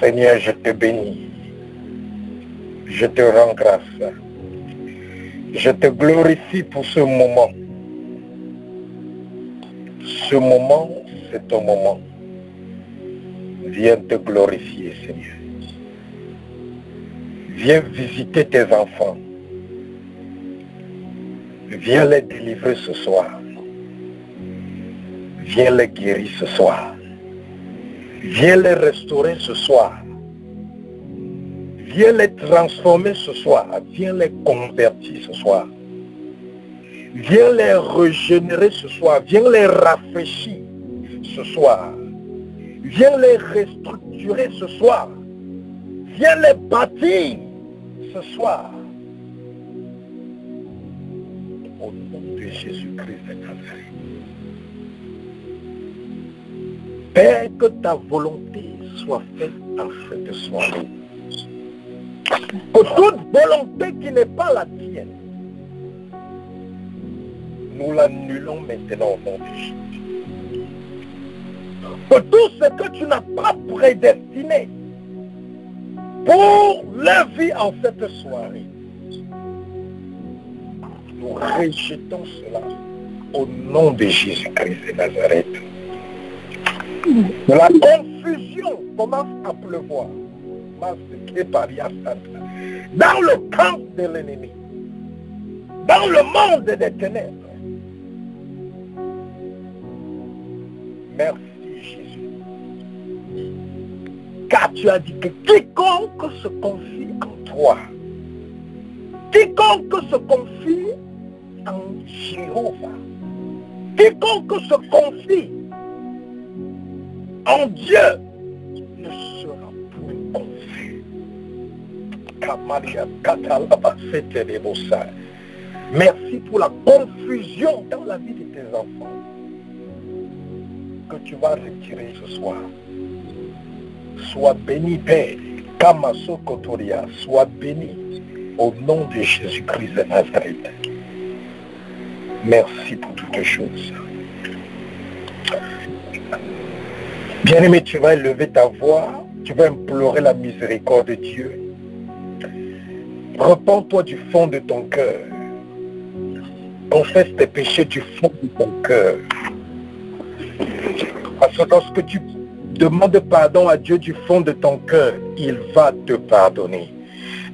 Seigneur, je te bénis. Je te rends grâce. Je te glorifie pour ce moment. Ce moment, c'est ton moment. Viens te glorifier, Seigneur. Viens visiter tes enfants. Viens les délivrer ce soir. Viens les guérir ce soir. Viens les restaurer ce soir. Viens les transformer ce soir. Viens les convertir ce soir. Viens les régénérer ce soir. Viens les rafraîchir ce soir. Viens les restructurer ce soir. Viens les bâtir ce soir. Au nom de Jésus-Christ de Nazareth. Père, que ta volonté soit faite en cette soirée. Que toute volonté qui n'est pas la tienne, nous l'annulons maintenant au nom de Jésus. Que tout ce que tu n'as pas prédestiné pour leur vie en cette soirée, nous rejetons cela au nom de Jésus-Christ de Nazareth. La confusion commence à pleuvoir dans le camp de l'ennemi, dans le monde des ténèbres. Merci Jésus. Car tu as dit que quiconque se confie en toi, quiconque se confie en Jéhovah, quiconque se confie en Dieu ne sera plus confus. Merci pour la confusion dans la vie de tes enfants que tu vas retirer ce soir. Sois béni, Père. Kamaso Kotoria, sois béni au nom de Jésus-Christ de Nazareth. Merci pour toutes choses. Bien-aimé, tu vas élever ta voix, tu vas implorer la miséricorde de Dieu. Repends-toi du fond de ton cœur. Confesse tes péchés du fond de ton cœur. Parce que lorsque tu demandes pardon à Dieu du fond de ton cœur, il va te pardonner.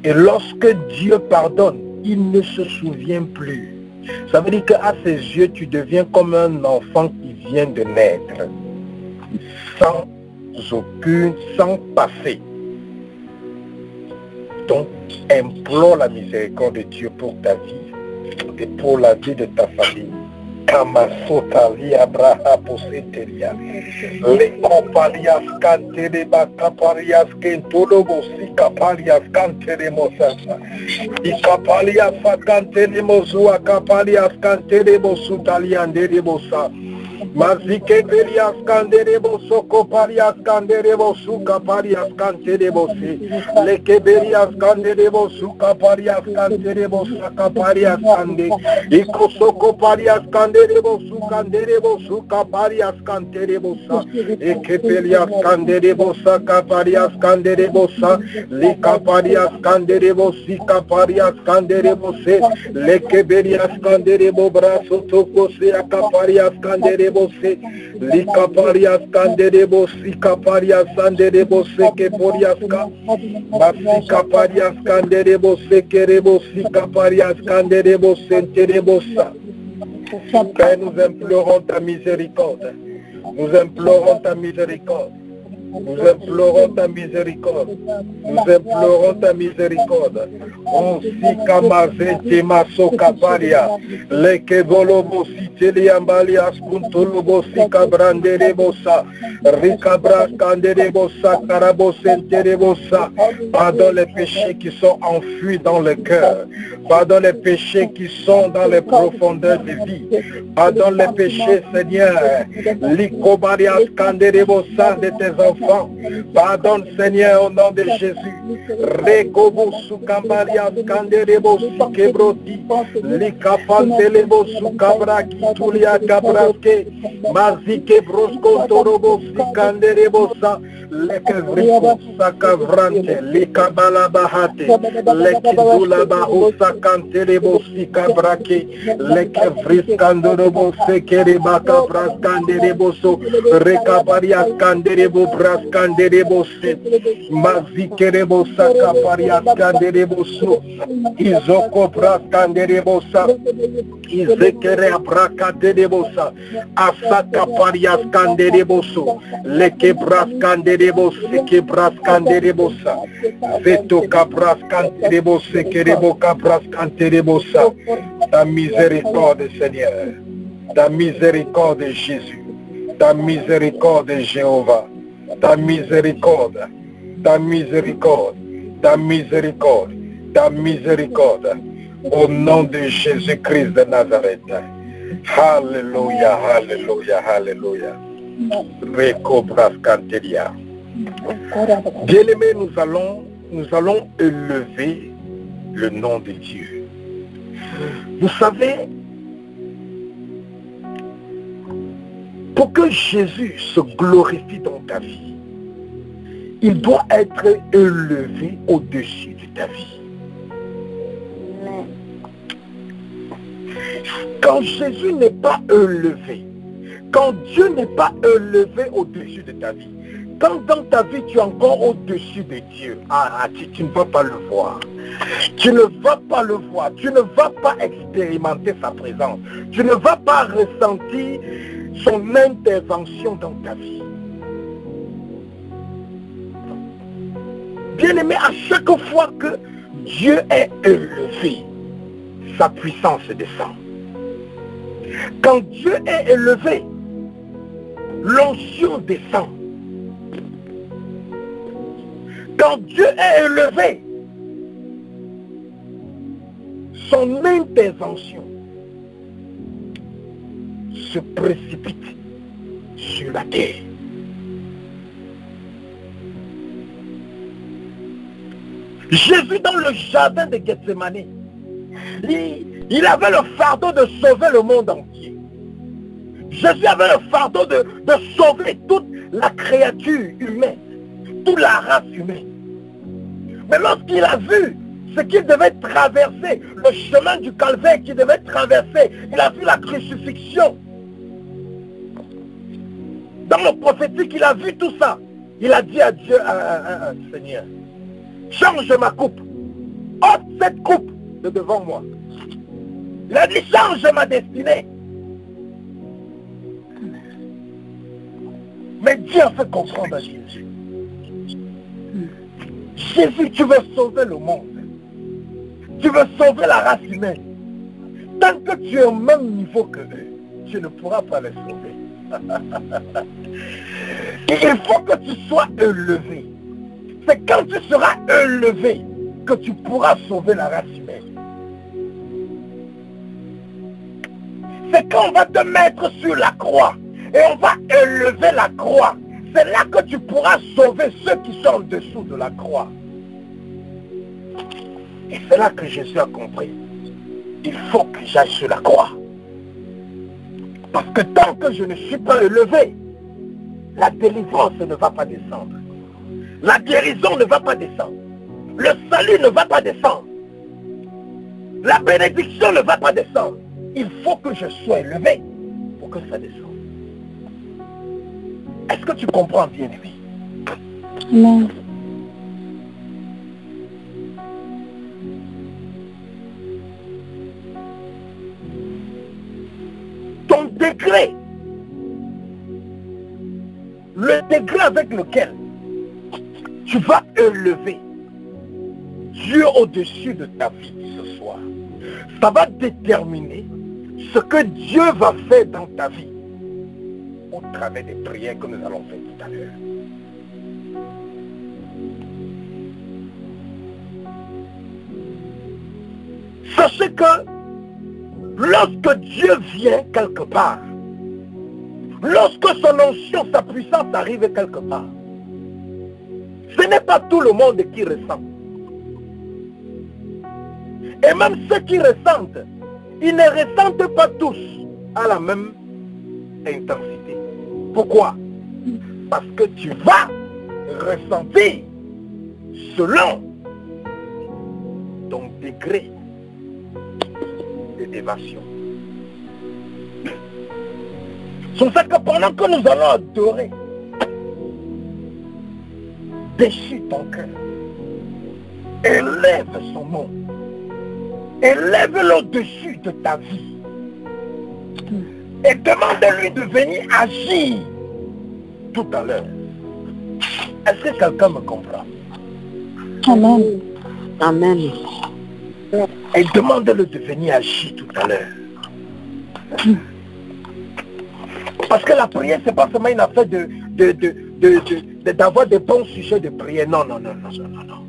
Et lorsque Dieu pardonne, il ne se souvient plus. Ça veut dire qu'à ses yeux, tu deviens comme un enfant qui vient de naître. Sans passé. Donc, implore la miséricorde de Dieu pour ta vie et pour la vie de ta famille. Kamasotali Abraha Poseteria. Les Kopalias Kantereba Kaparias Kentolobosi Kapalias Kanteremosasa. Ikapalias Kanteremosua Kapalias Kanterebosutalian Derebosa. Mazike Pelias Kanderebo Soko Parias Kanderebo Suka Parias Kanterebosi. Leke Berias Kanderebo Suka Parias Kanterebo Saka Parias Kande. Iko Soko Parias Kanderebo Suka Parias Kanterebo Sa. Eke Pelias Kanderebo Saka Parias Kanderebo Sa. Lika Parias Kanderebo Sika Parias Kanderebo Se. Leke Berias Kanderebo Braso Toko Se Akaparias Kanderebo Se. Lika Parias Kanderebo Sika Parias Kanderebo Se Ke Poriaska. Basika Parias Kanderebo Se Kerebo Sika Parias Kanderebo Senterebo Sa. Père, nous implorons ta miséricorde. Nous implorons ta miséricorde. Nous implorons ta miséricorde. Nous implorons ta miséricorde. On si kamazete masoka paria. Leke volobo si teliambalias kuntolobo si kabranderebosa. Rikabras kanderebosa karabosenterebosa. Pardonne les péchés qui sont enfuis dans le cœur. Pardonne les péchés qui sont dans les profondeurs de vie. Pardonne les péchés, Seigneur. Likobarias kanderebosa de tes enfants sang. Pardonne, Seigneur, au nom de Jésus. Rekobo sukambalia skanderebo sikebroti. Likapandelebo sukabraki tulia kabraske. Mazike brosko torobo sikanderebo sa. Lekevriko sakavrante. Likabala bahate. Lekidula baho sakanterebo sikabrake. Lekevriskandorobo sekereba kabraskanderebo so. Rekabaria skanderebo braskanderebo se. Mazikerebo sakaparia skanderebo so. Izoko braskanderebo sa. Izekere abrakaderebo sa. Asakaparia skanderebo so. Leke braskanderebo seke braskanderebo sa. Veto kabraskanderebo sekerebo kabraskanderebo sa. Ta miséricorde, Seigneur. Ta miséricorde, Jésus. Ta miséricorde, Jéhovah. Ta miséricorde. Ta miséricorde. Ta miséricorde. Ta miséricorde. Au nom de Jésus-Christ de Nazareth. Alléluia, alléluia, alléluia. Bien-aimés, nous allons élever le nom de Dieu. Vous savez, pour que Jésus se glorifie dans ta vie, il doit être élevé au-dessus de ta vie. Quand Jésus n'est pas élevé, quand Dieu n'est pas élevé au-dessus de ta vie, quand dans ta vie tu es encore au-dessus de Dieu, tu ne vas pas le voir. Tu ne vas pas le voir, tu ne vas pas expérimenter sa présence, tu ne vas pas ressentir son intervention dans ta vie. Bien-aimé, à chaque fois que Dieu est élevé, sa puissance descend. Quand Dieu est élevé, l'onction descend. Quand Dieu est élevé, son intervention se précipite sur la terre. Jésus dans le jardin de Gethsémani, il avait le fardeau de sauver le monde entier. Jésus avait le fardeau de sauver toute la créature humaine, toute la race humaine. Mais lorsqu'il a vu ce qu'il devait traverser, le chemin du calvaire qu'il devait traverser, il a vu la crucifixion. Dans le prophétique, il a vu tout ça. Il a dit à Dieu, Seigneur, change ma coupe, ôte cette coupe de devant moi. Il a dit, change ma destinée. Mais Dieu a fait comprendre à Jésus. Jésus, tu veux sauver le monde. Tu veux sauver la race humaine. Tant que tu es au même niveau que eux, tu ne pourras pas les sauver. Il faut que tu sois élevé. C'est quand tu seras élevé que tu pourras sauver la race humaine. C'est quand on va te mettre sur la croix et on va élever la croix. C'est là que tu pourras sauver ceux qui sont en dessous de la croix. Et c'est là que Jésus a compris. Il faut que j'aille sur la croix. Parce que tant que je ne suis pas élevé, la délivrance ne va pas descendre. La guérison ne va pas descendre. Le salut ne va pas descendre. La bénédiction ne va pas descendre. Il faut que je sois élevé pour que ça descende. Est-ce que tu comprends, bien-aimé? Non. Ton degré, le degré avec lequel tu vas élever Dieu au-dessus de ta vie ce soir, ça va déterminer ce que Dieu va faire dans ta vie au travers des prières que nous allons faire tout à l'heure. Sachez que lorsque Dieu vient quelque part, lorsque son onction, sa puissance arrive quelque part, Ce n'est pas tout le monde qui ressent. Et même ceux qui ressentent, ils ne ressentent pas tous à la même intensité. Pourquoi? Parce que tu vas ressentir selon ton degré de dévotion. C'est pour ça que pendant que nous allons adorer, déchire ton cœur, élève son nom, élève-le au-dessus de ta vie et demande-lui de venir agir tout à l'heure. Est-ce que quelqu'un me comprend? Amen. Amen. Et demande-le de venir agir tout à l'heure. Parce que la prière, c'est pas seulement une affaire d'avoir des bons sujets de prière. Non, non, non, non, non, non.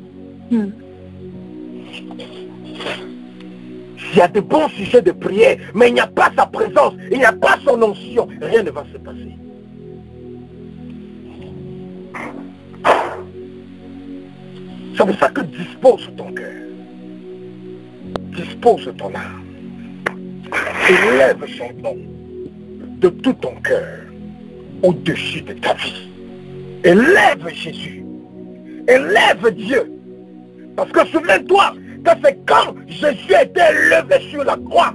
Il y a de bons sujets de prière, mais il n'y a pas sa présence, il n'y a pas son onction, rien ne va se passer. C'est pour ça que dispose ton cœur, dispose ton âme, élève son nom de tout ton cœur au-dessus de ta vie. Élève Jésus, élève Dieu, parce que souviens-toi que c'est quand Jésus a été élevé sur la croix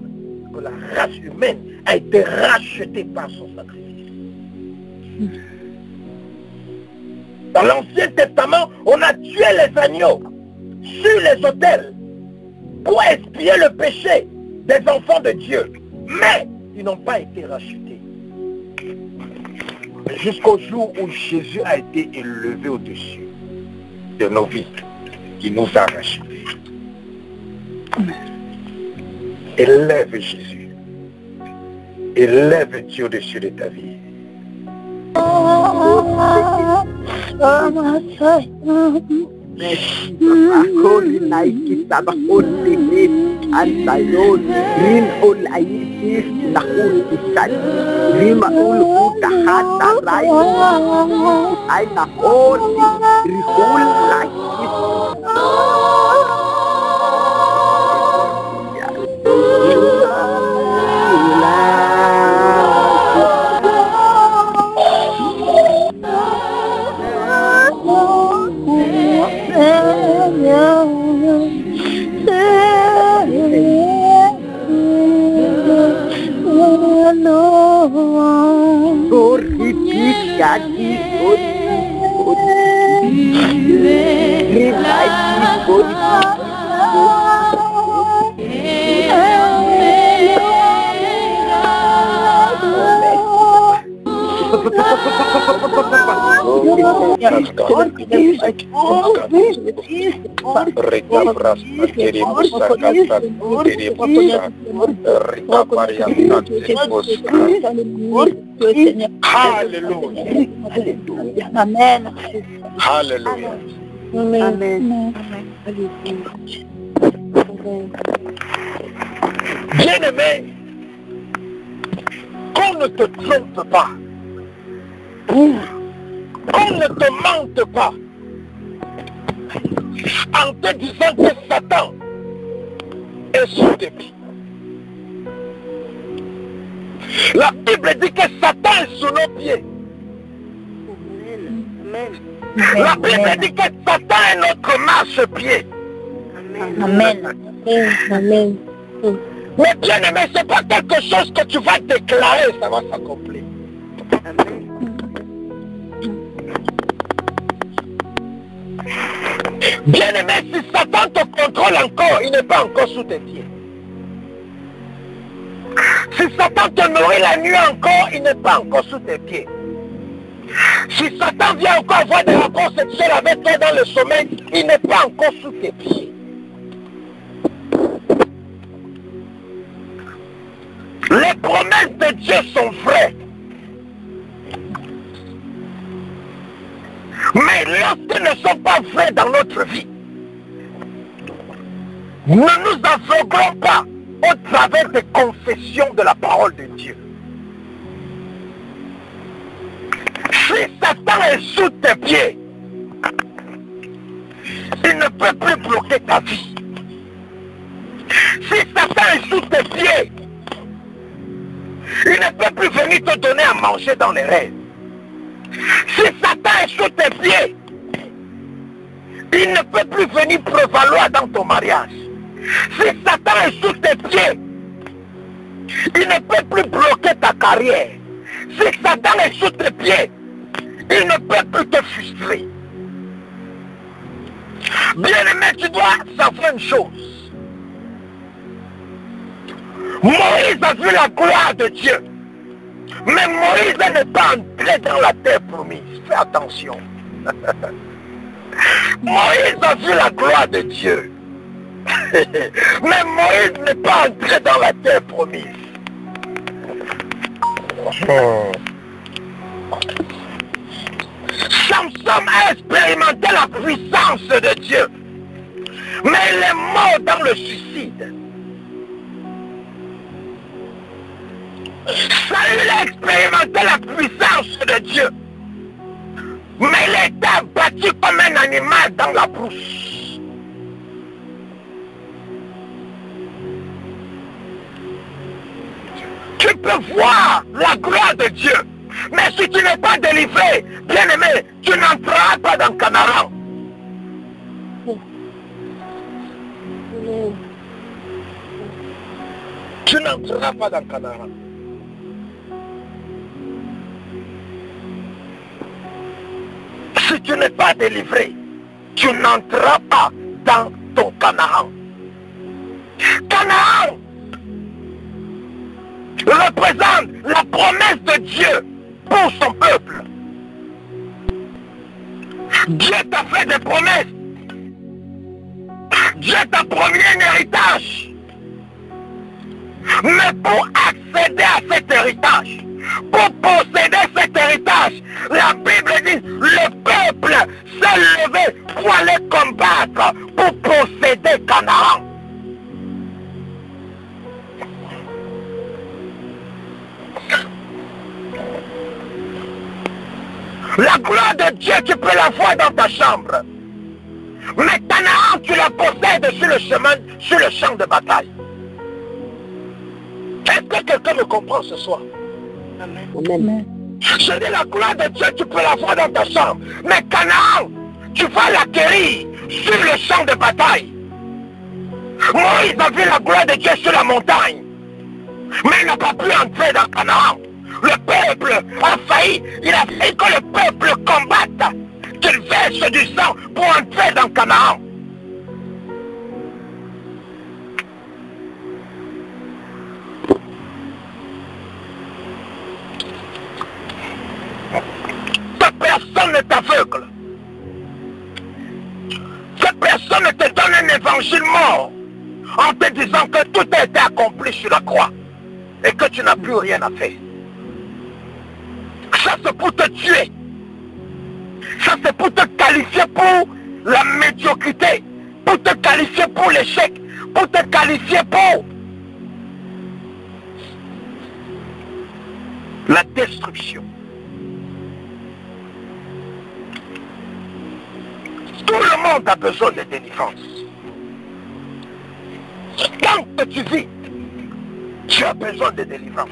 que la race humaine a été rachetée par son sacrifice. Dans l'Ancien Testament, on a tué les agneaux sur les autels pour expier le péché des enfants de Dieu. Mais ils n'ont pas été rachetés. Jusqu'au jour où Jésus a été élevé au-dessus de nos vies. Il nous a rachetés. Élève Jésus. Élève Dieu au-dessus de ta vie. Merci, Papa. Holy Nike, Sabaholi, Antayon, Rin Olaïtis, Nahul Ishan, Rima Uluta Hata Rai, Aina Holy, Rihul Amen. Alléluia. Amen. Bien-aimé, qu'on ne te trompe pas, qu'on ne te mente pas, en te disant que Satan est sous tes pieds. La Bible dit que Satan est sous nos pieds. La Bible dit que Satan est notre marche-pied. Amen. Amen. Mais bien aimé, ce n'est pas quelque chose que tu vas déclarer, ça va s'accomplir. Bien aimé, si Satan te contrôle encore, il n'est pas encore sous tes pieds. Si Satan te nourrit la nuit encore, il n'est pas encore sous tes pieds. Si Satan vient encore avoir des rapports sexuels avec toi dans le sommeil, il n'est pas encore sous tes pieds. Les promesses de Dieu sont vraies. Mais lorsqu'elles ne sont pas vraies dans notre vie, ne nous aveuglons pas au travers des confessions de la parole de Dieu. Si Satan est sous tes pieds, il ne peut plus bloquer ta vie. Si Satan est sous tes pieds, il ne peut plus venir te donner à manger dans les rêves. Si Satan est sous tes pieds, il ne peut plus venir prévaloir dans ton mariage. Si Satan est sous tes pieds, il ne peut plus bloquer ta carrière. Si Satan est sous tes pieds, il ne peut plus te frustrer. Bien-aimé, tu dois savoir une chose. Moïse a vu la gloire de Dieu. Mais Moïse n'est pas entré dans la terre promise. Fais attention. Moïse a vu la gloire de Dieu. Mais Moïse n'est pas entré dans la terre promise. Samson a expérimenté la puissance de Dieu. Mais il est mort dans le suicide. Saül a expérimenté la puissance de Dieu. Mais il était abattu comme un animal dans la brousse. Tu peux voir la gloire de Dieu. Mais si tu n'es pas délivré, bien-aimé, tu n'entreras pas dans Canaan. Tu n'entreras pas dans Canaan. Si tu n'es pas délivré, tu n'entreras pas dans ton Canaan. Canaan représente la promesse de Dieu pour son peuple. Dieu t'a fait des promesses. Dieu t'a promis un héritage. Mais pour accéder à cet héritage, pour posséder cet héritage, la Bible dit, le peuple s'est levé pour aller combattre, pour posséder Canaan. La gloire de Dieu, tu peux la voir dans ta chambre. Mais Canaan, tu la possèdes sur le chemin, sur le champ de bataille. Est-ce que quelqu'un me comprend ce soir? Amen. Amen. Je dis la gloire de Dieu, tu peux la voir dans ta chambre. Mais Canaan, tu vas l'acquérir sur le champ de bataille. Moïse a vu la gloire de Dieu sur la montagne. Mais il n'a pas pu entrer dans Canaan. Le peuple a failli, il a failli que le peuple combatte, qu'il verse du sang pour entrer dans Canaan. Personne ne t'aveugle. Que personne ne te donne un évangile mort en te disant que tout a été accompli sur la croix et que tu n'as plus rien à faire. Ça c'est pour te tuer. Ça c'est pour te qualifier pour la médiocrité, pour te qualifier pour l'échec, pour te qualifier pour la destruction. Tout le monde a besoin de délivrance. Tant que tu vis, tu as besoin de délivrance.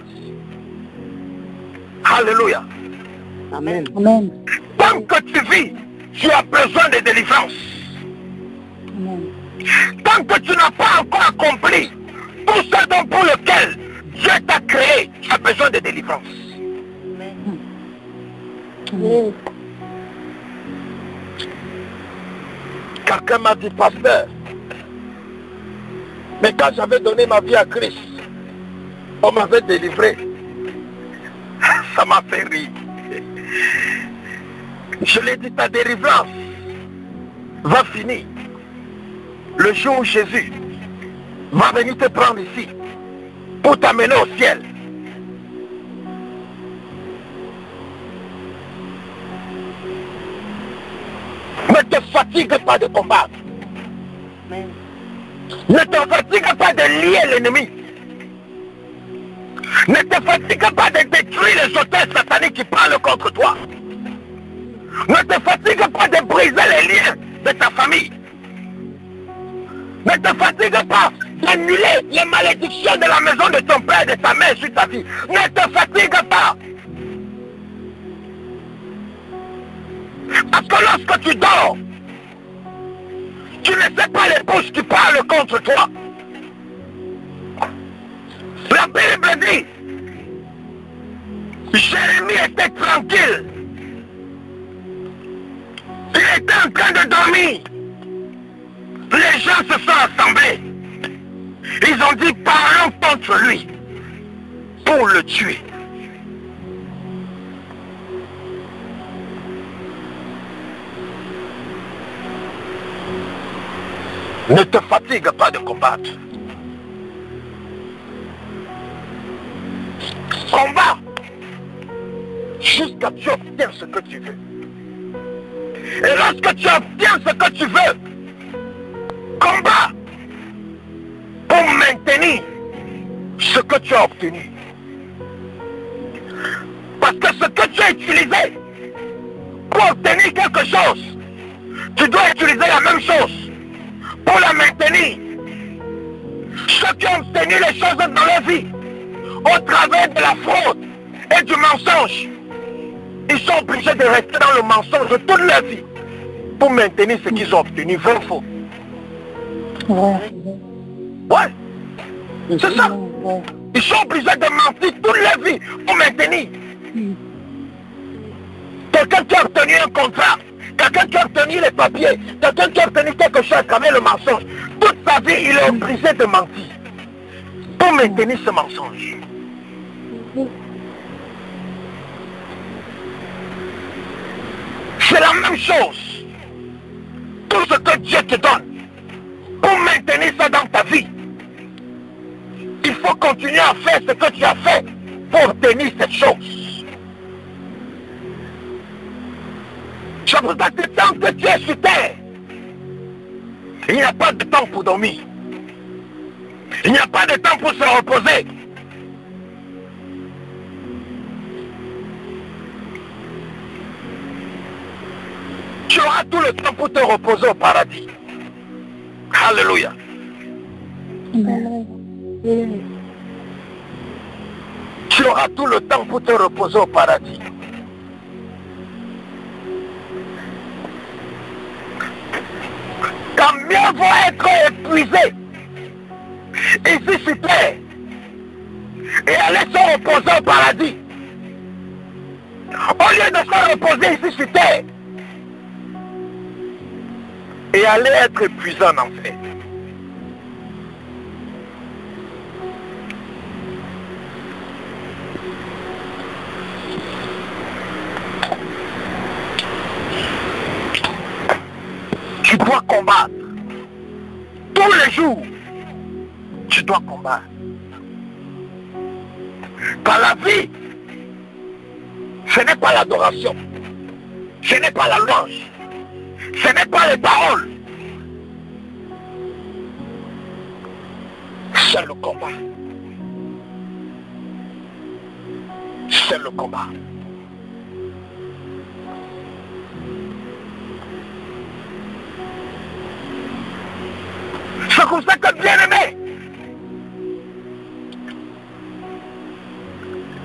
Alléluia. Amen. Amen. Tant que tu vis, tu as besoin de délivrance. Amen. Tant que tu n'as pas encore accompli tout ce dont pour lequel Dieu t'a créé, tu as besoin de délivrance. Amen. Quelqu'un m'a dit, pasteur, mais quand j'avais donné ma vie à Christ, on m'avait délivré. Ça m'a fait rire. Je l'ai dit, ta délivrance va finir le jour où Jésus va venir te prendre ici pour t'amener au ciel. Ne te fatigue pas de combattre. Amen. Ne te fatigue pas de lier l'ennemi. Ne te fatigue pas de détruire les auteurs sataniques qui parlent contre toi. Ne te fatigue pas de briser les liens de ta famille. Ne te fatigue pas d'annuler les malédictions de la maison de ton père et de ta mère sur ta vie. Ne te fatigue pas. Parce que lorsque tu dors, tu ne sais pas les bouches qui parlent contre toi. La Bible dit, Jérémie était tranquille. Il était en train de dormir. Les gens se sont assemblés. Ils ont dit, parlons contre lui pour le tuer. Ne te fatigue pas de combattre. Combat jusqu'à ce que tu obtiens ce que tu veux. Et lorsque tu obtiens ce que tu veux, combat pour maintenir ce que tu as obtenu. Parce que ce que tu as utilisé pour obtenir quelque chose, tu dois utiliser la même chose pour la maintenir. Ceux qui ont obtenu les choses dans leur vie au travers de la fraude et du mensonge, ils sont obligés de rester dans le mensonge toute leur vie pour maintenir ce qu'ils ont obtenu. Vrai ou faux? Ouais. C'est ça. Ils sont obligés de mentir toute leur vie pour maintenir. Quelqu'un qui a obtenu un contrat, quelqu'un qui a obtenu les papiers, quelqu'un qui a obtenu quelque chose à travers le mensonge, toute sa vie, il est obligé de mentir pour maintenir ce mensonge. C'est la même chose. Tout ce que Dieu te donne, pour maintenir ça dans ta vie, il faut continuer à faire ce que tu as fait pour obtenir cette chose. Je vous dis, tant que tu es sur terre, il n'y a pas de temps pour dormir. Il n'y a pas de temps pour se reposer. Tu auras tout le temps pour te reposer au paradis. Alléluia. Tu auras tout le temps pour te reposer au paradis. Quand mieux vaut être épuisé ici sur terre et aller se reposer au paradis, au lieu de se reposer ici sur terre et aller être épuisé en enfer. Tu dois combattre. Tous les jours, tu dois combattre. Car la vie, ce n'est pas l'adoration, ce n'est pas la louange, ce n'est pas les paroles. C'est le combat. C'est le combat. C'est comme ça que, bien aimé,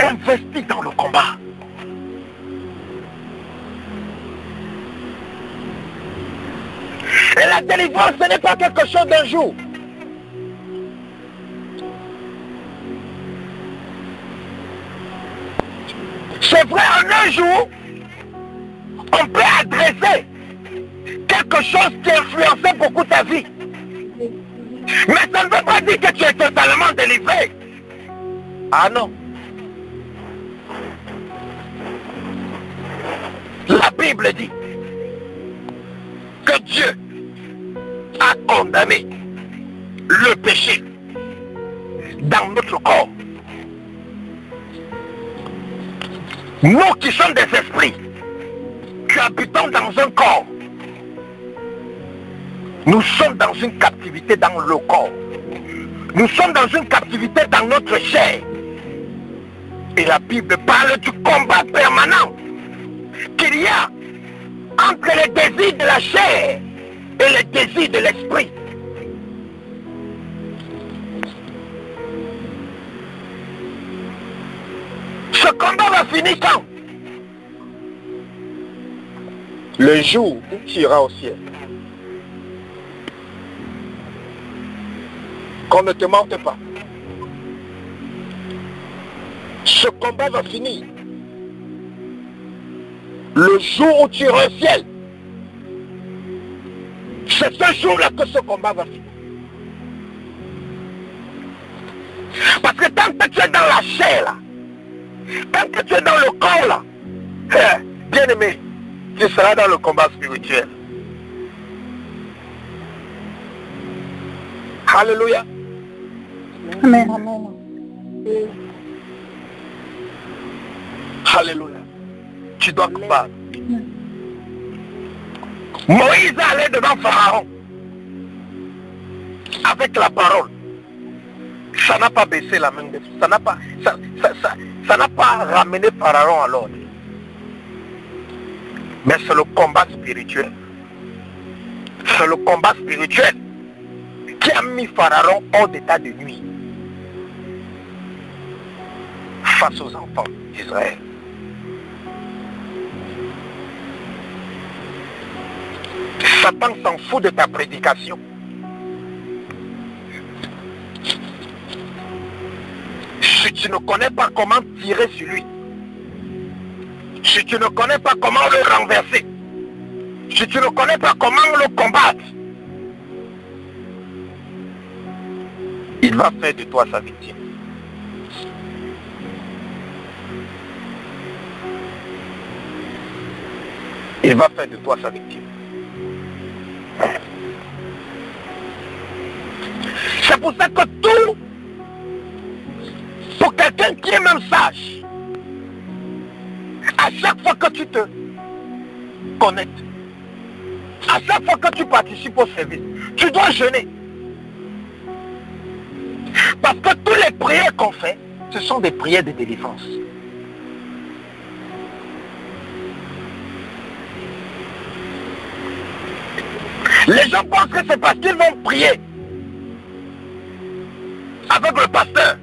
investis dans le combat. Et la délivrance, ce n'est pas quelque chose d'un jour. C'est vrai, en un jour, on peut adresser quelque chose qui influençait beaucoup ta vie. Mais ça ne veut pas dire que tu es totalement délivré. Ah non. La Bible dit que Dieu a condamné le péché dans notre corps. Nous qui sommes des esprits, qui habitons dans un corps, nous sommes dans une captivité dans le corps. Nous sommes dans une captivité dans notre chair. Et la Bible parle du combat permanent qu'il y a entre les désirs de la chair et les désirs de l'esprit. Le jour où tu iras au ciel, qu'on ne te mente pas. Ce combat va finir. Le jour où tu iras au ciel, c'est ce jour-là que ce combat va finir. Parce que tant que tu es dans la chair, là, tant que tu es dans le corps, là, bien aimé, tu seras dans le combat spirituel. Alléluia. Amen. Alléluia. Tu dois combattre. Moïse allait devant Pharaon avec la parole. Ça n'a pas baissé la main de ça n'a pas ça n'a pas ramené Pharaon à l'ordre. Mais c'est le combat spirituel. C'est le combat spirituel qui a mis Pharaon hors d'état de nuit face aux enfants d'Israël. Satan s'en fout de ta prédication. Si tu ne connais pas comment tirer sur lui, si tu ne connais pas comment le renverser, si tu ne connais pas comment le combattre, il va faire de toi sa victime. Il va faire de toi sa victime. C'est pour ça que tout, pour quelqu'un qui est même sage, à chaque fois que tu te connectes, à chaque fois que tu participes au service, tu dois jeûner. Parce que toutes les prières qu'on fait, ce sont des prières de délivrance. Les gens pensent que c'est parce qu'ils vont prier avec le pasteur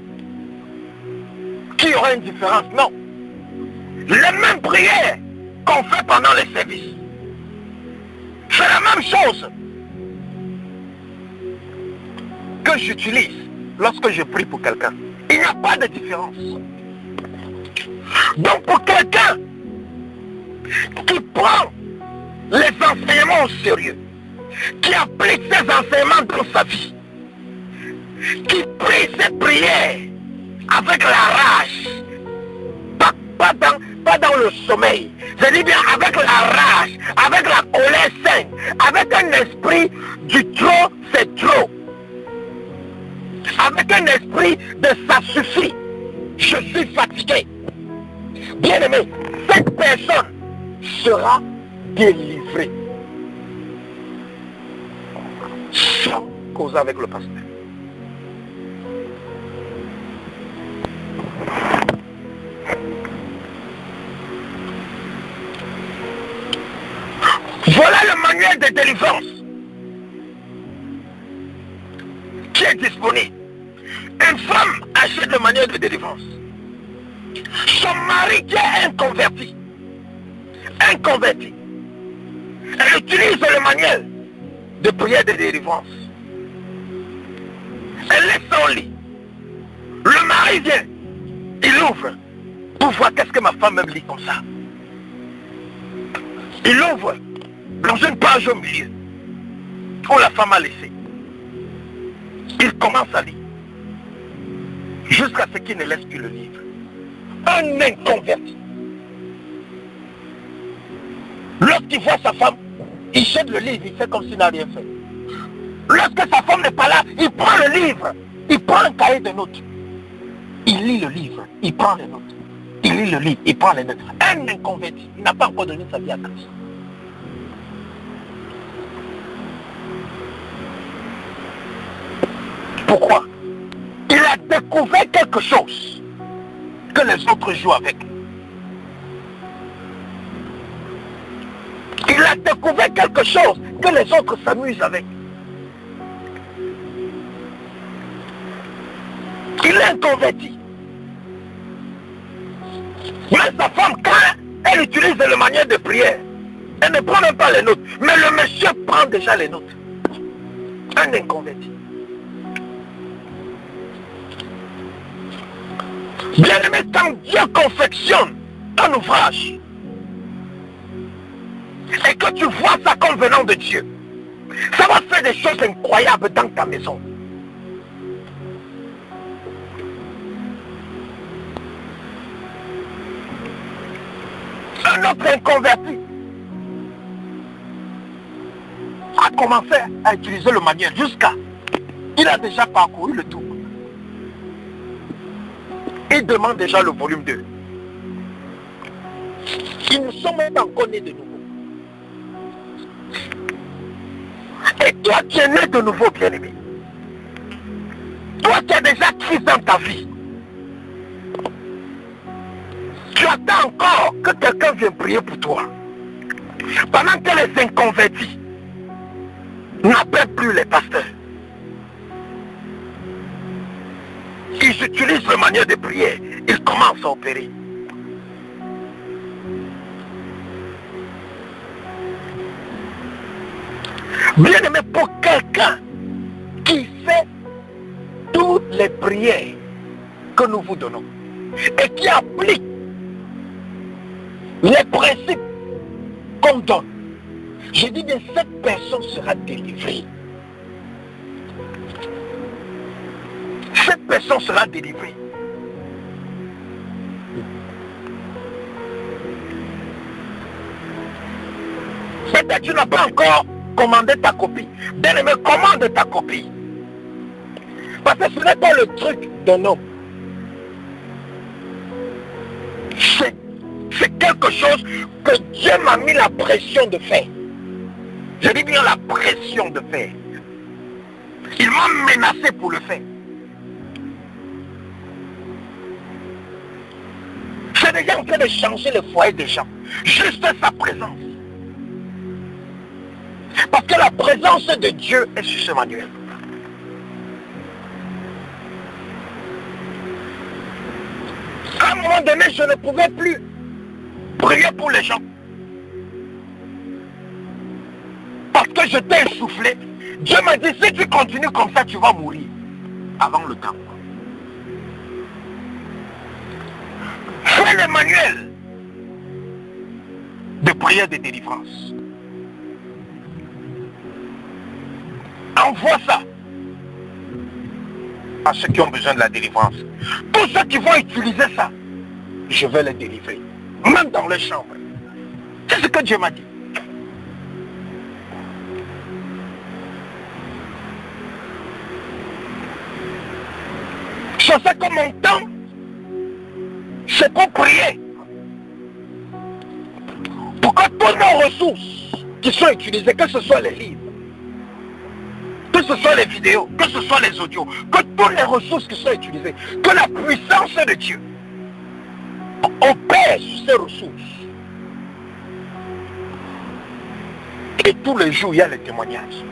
qu'il y aura une différence. Non. Les mêmes prières qu'on fait pendant les services, c'est la même chose que j'utilise lorsque je prie pour quelqu'un. Il n'y a pas de différence. Donc pour quelqu'un qui prend les enseignements au sérieux, qui applique ses enseignements dans sa vie, qui prie ses prières avec la rage, pas dans le sommeil, je dis bien avec la rage, avec la colère saine, avec un esprit du trop, c'est trop, avec un esprit de ça suffit, je suis fatigué. Bien aimé, cette personne sera délivrée sans causer avec le pasteur. Voilà le manuel de délivrance qui est disponible. Une femme achète le manuel de délivrance. Son mari qui est inconverti, elle utilise le manuel de prière de délivrance. Elle laisse son lit. Le mari vient, il ouvre pour voir qu'est-ce que ma femme me lit comme ça. Il ouvre dans une page au milieu où la femme a laissé. Il commence à lire jusqu'à ce qu'il ne laisse plus le livre. Un inconverti. Lorsqu'il voit sa femme, il jette le livre, il fait comme s'il n'a rien fait. Lorsque sa femme n'est pas là, il prend le livre, il prend un cahier de notes. Il lit le livre, il prend les notes. Il lit le livre, il prend les notes. Un inconverti, il n'a pas encore donné sa vie à Christ. Pourquoi? Il a découvert quelque chose que les autres jouent avec. Il a découvert quelque chose que les autres s'amusent avec. Il est inconverti. Mais sa femme, quand elle utilise le manuel de prière, Elle ne prend même pas les notes. Mais le monsieur prend déjà les notes. Un inconverti. Bien aimé, quand Dieu confectionne un ouvrage et que tu vois ça comme venant de Dieu, ça va faire des choses incroyables dans ta maison. Un autre inconverti a commencé à utiliser le manuel jusqu'à... Il a déjà parcouru le tout. Il demande déjà le volume 2. Ils ne sont même pas encore nés de nouveau. Et toi, tu es né de nouveau, bien-aimé. Toi, tu as déjà Christ dans ta vie. Tu attends encore que quelqu'un vienne prier pour toi. Pendant que les inconvertis n'appellent plus les pasteurs. Ils utilisent la manière de prier. Ils commencent à opérer. Bien aimé, pour quelqu'un qui fait toutes les prières que nous vous donnons et qui applique les principes qu'on donne, je dis que cette personne sera délivrée. Cette personne sera délivrée. Peut-être que tu n'as pas encore commandé ta copie. Bien aimé, commande ta copie. Parce que ce n'est pas le truc d'un homme. C'est quelque chose que Dieu m'a mis la pression de faire. Je dis bien la pression de faire. Il m'a menacé pour le faire. C'est déjà en train de changer le foyer des gens. Juste sa présence. Parce que la présence de Dieu est sur ce manuel. À un moment donné, je ne pouvais plus prier pour les gens. Parce que j'étais essoufflé. Dieu m'a dit, si tu continues comme ça, tu vas mourir avant le temps. Fais le manuel de prière de délivrance. Envoie ça à ceux qui ont besoin de la délivrance. Tous ceux qui vont utiliser ça, je vais les délivrer. Même dans les chambres. C'est ce que Dieu m'a dit. Je sais que mon temps, c'est pour prier. Pour que toutes nos ressources qui sont utilisées, que ce soit les livres, que ce soit les vidéos, que ce soit les audios, que toutes les ressources qui sont utilisées, que la puissance de Dieu opère sur ces ressources. Et tous les jours, il y a les témoignages.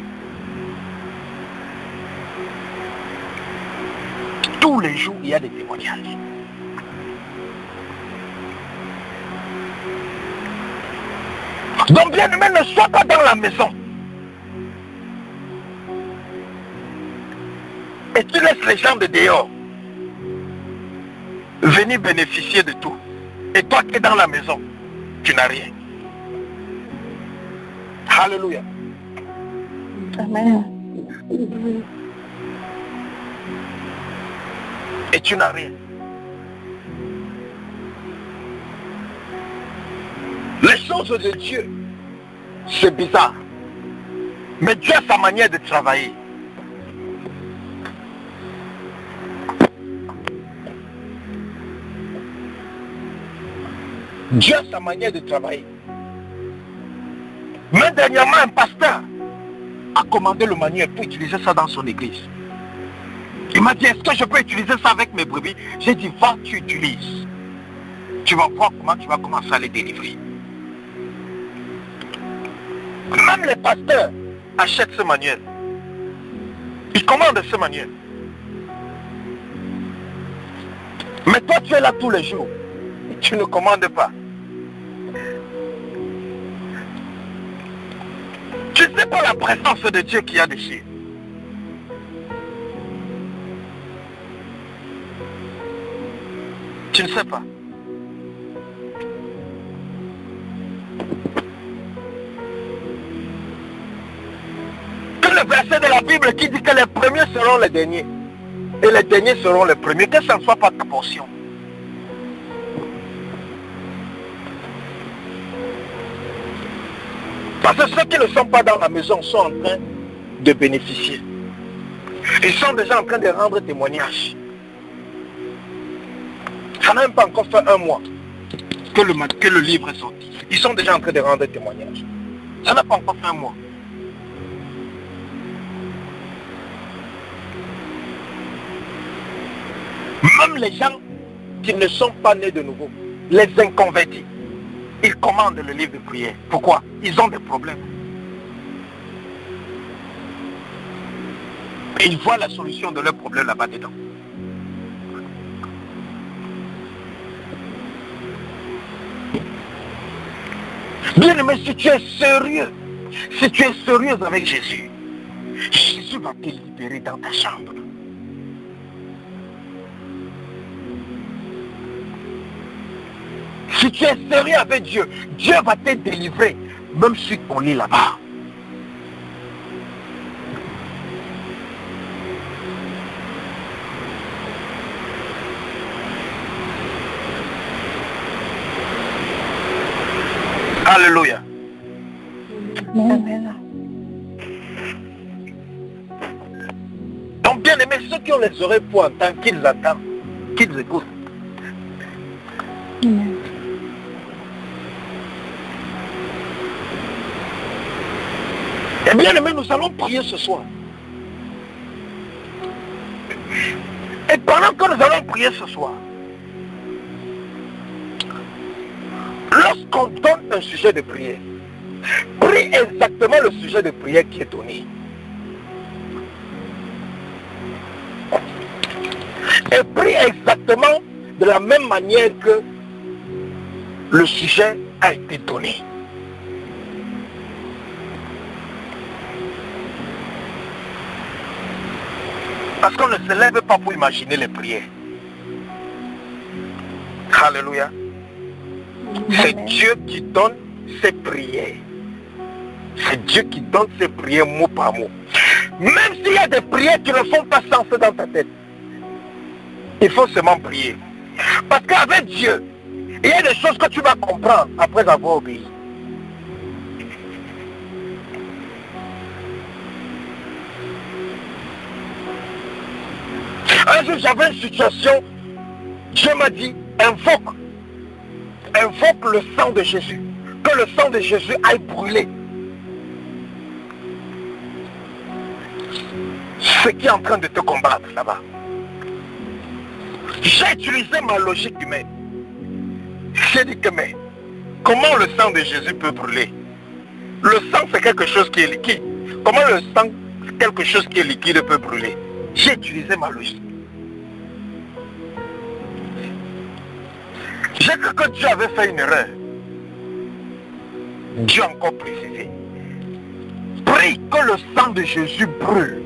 Tous les jours, il y a des témoignages. Donc, bien aimé, ne sois pas dans la maison. Et tu laisses les gens de dehors venir bénéficier de tout. Et toi qui es dans la maison, tu n'as rien. Alléluia. Amen. Et tu n'as rien. Les choses de Dieu, c'est bizarre. Mais Dieu a sa manière de travailler. Dieu a sa manière de travailler. Mais dernièrement, un pasteur a commandé le manuel pour utiliser ça dans son église. Il m'a dit, est-ce que je peux utiliser ça avec mes brebis? J'ai dit, va, tu utilises. Tu vas voir comment tu vas commencer à les délivrer. Même les pasteurs achètent ce manuel. Ils commandent ce manuel. Mais toi, tu es là tous les jours. Tu ne commandes pas. la présence de Dieu qu'il y a dessus. Tu ne sais pas. Que le verset de la Bible qui dit que les premiers seront les derniers et les derniers seront les premiers, que ça ne soit pas ta portion. Parce que ceux qui ne sont pas dans la maison sont en train de bénéficier. Ils sont déjà en train de rendre témoignage. Ça n'a même pas encore fait un mois que le livre est sorti. Ils sont déjà en train de rendre témoignage. Ça n'a pas encore fait un mois. Même les gens qui ne sont pas nés de nouveau, les inconvertis, ils commandent le livre de prière. Pourquoi? Ils ont des problèmes. Et ils voient la solution de leurs problèmes là-bas dedans. Bien aimé, si tu es sérieux avec Jésus, Jésus va te libérer dans ta chambre. Si tu es sérieux avec Dieu, Dieu va te délivrer, même sur ton lit là-bas. Alléluia. Amen. Donc bien aimé, ceux qui ont les oreilles pour entendre, qu'ils entendent, qu'ils écoutent. Amen. Et bien aimé, nous allons prier ce soir. Et pendant que nous allons prier ce soir, lorsqu'on donne un sujet de prière, prie exactement le sujet de prière qui est donné. Et prie exactement de la même manière que le sujet a été donné. Parce qu'on ne se lève pas pour imaginer les prières. Alléluia. C'est Dieu qui donne ses prières. C'est Dieu qui donne ses prières mot par mot. Même s'il y a des prières qui ne font pas sens dans ta tête, il faut seulement prier. Parce qu'avec Dieu, il y a des choses que tu vas comprendre après avoir obéi. Un jour, j'avais une situation, Dieu m'a dit, invoque le sang de Jésus. Que le sang de Jésus aille brûler ce qui est en train de te combattre là-bas. J'ai utilisé ma logique humaine. J'ai dit que mais, comment le sang de Jésus peut brûler? Le sang c'est quelque chose qui est liquide. Comment le sang, quelque chose qui est liquide peut brûler? J'ai utilisé ma logique. J'ai cru que Dieu avait fait une erreur. Dieu a encore précisé. Prie que le sang de Jésus brûle.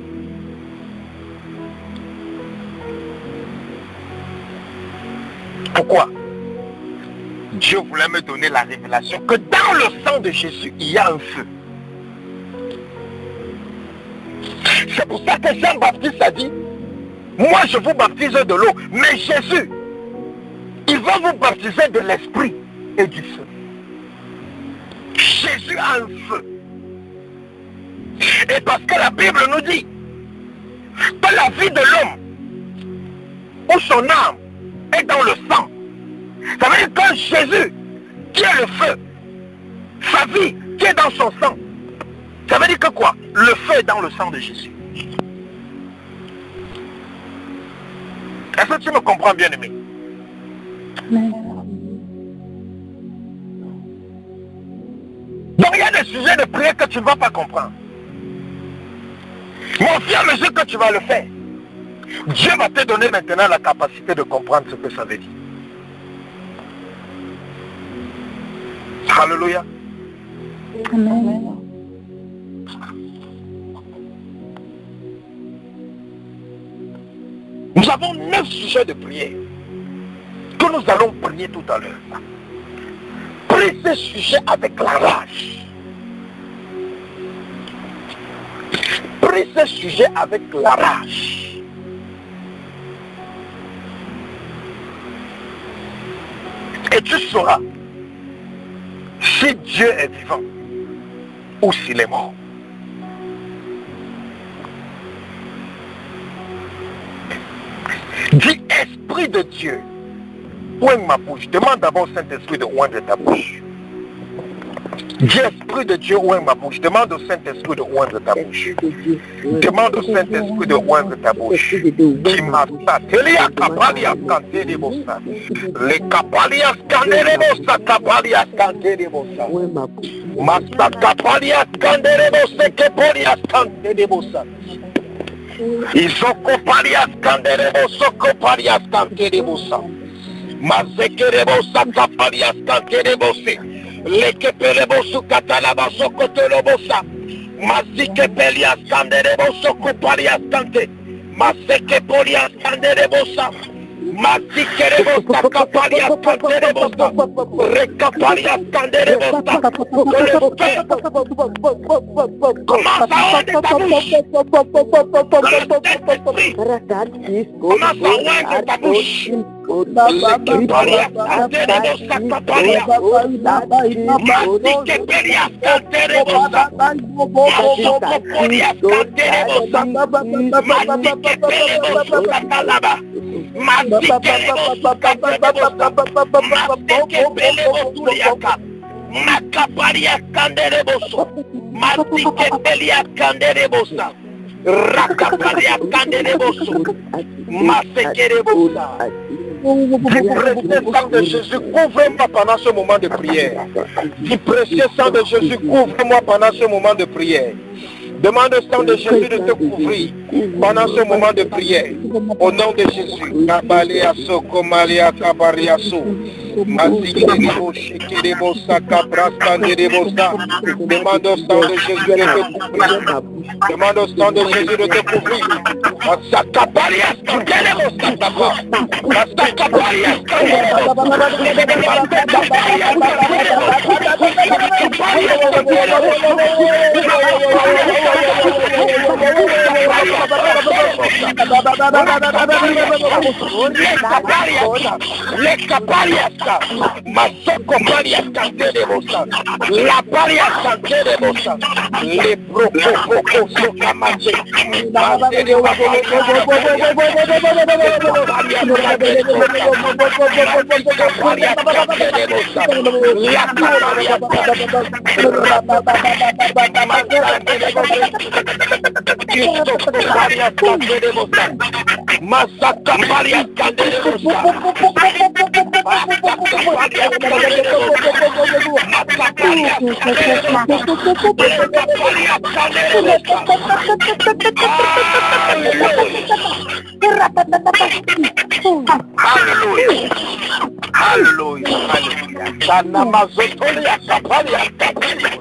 Pourquoi? Dieu voulait me donner la révélation que dans le sang de Jésus, il y a un feu. C'est pour ça que Jean-Baptiste a dit, moi je vous baptise de l'eau, mais Jésus, il va vous baptiser de l'esprit et du feu. Jésus a un feu. Et parce que la Bible nous dit que la vie de l'homme ou son âme est dans le sang. Ça veut dire que Jésus, qui est le feu, sa vie qui est dans son sang, ça veut dire que quoi? Le feu est dans le sang de Jésus. Est-ce que tu me comprends, bien aimé? Donc il y a des sujets de prière que tu ne vas pas comprendre. Mais au fur et à mesure que tu vas le faire, Dieu va te donner maintenant la capacité de comprendre ce que ça veut dire. Alléluia. Amen. Nous avons 9 sujets de prière que nous allons prier tout à l'heure. Prie ces sujets avec la rage. Prie ces sujets avec la rage. Et tu sauras si Dieu est vivant ou s'il est mort. Dis Esprit de Dieu, oigne ma bouche. Demande d'abord au Saint-Esprit de oindre ta bouche. Dis Esprit de Dieu, oigne ma bouche. Demande au Saint-Esprit de oindre ta bouche. Demande au Saint-Esprit de oindre ta bouche. Qui m'a satelia kapalia skante de bossa. Les kapalia skante de bossa, kapalia skante de bossa. Masta kapalia skante de bossa, kapalia skante de bossa. Isoko palia skante de bossa, kapalia skante de bossa. Mazeke de bossa, kapalia skante de bossa. Leke pelebosu katalaba sokotolobosa. Mazike pelias kandereboso kupalias kante. Mazeke polias kanderebosa. Mazike rebosa kapalias kanderebosa. Rekapalias kanderebosa. Commence à oindre ta bouche. Commence à oindre ta bouche. Lekapalias kanderebosa kapalias. Mazike pelias kanderebosa. Mazoko polias kanderebosa. Mazike pelebosa katalaba. Mazike pelebosa kanderebosa. Mazike pelebosa. Makapalias kanderebosa. Mazike pelias kanderebosa. Rakapalias kanderebosa. Mazike rebosa. Précieux sang de Jésus, couvre-moi pendant ce moment de prière. Du précieux sang de Jésus, couvre-moi pendant ce moment de prière. Demande au sang de Jésus de te couvrir pendant ce moment de prière. Au nom de Jésus. Kabaliaso, Komaliaka Bariaso. Mazikirebo, Shikirebo, Sakabrastanderebosa. Demande au sang de Jésus de te couvrir. Demande au sang de Jésus de te couvrir. Masakabarias, Kanderebo, Sakaba. Masakabarias, Kanderebo. Masoko Parias Canterebosa, la Parias Canterebosa, les Broco Sokamase, Masaka Parias Canterebosa.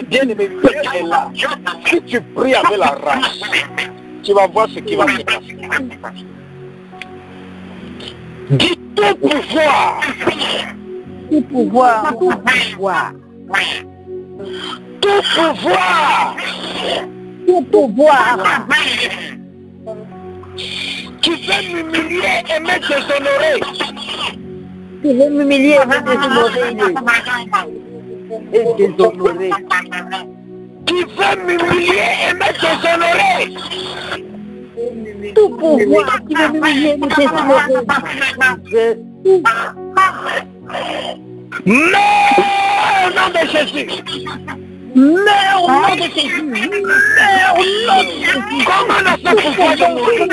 Bien-aimé, Dieu est là. Si tu pries avec la rage, tu vas voir ce qui va se passer. Dis tout pouvoir. Tout pouvoir. Tout pouvoir. Tout pouvoir. Tout pouvoir. Tu veux m'humilier et me déshonorer. Tu veux m'humilier et me déshonorer. Et déshonorer. Tu veux m'humilier et me déshonorer. Tout pouvoir qui veut m'humilier et me déshonorer. Mais au nom de Jésus. Mais au nom de Jésus. Mais au nom de Jésus. Comment ne se pouvoir de mourir?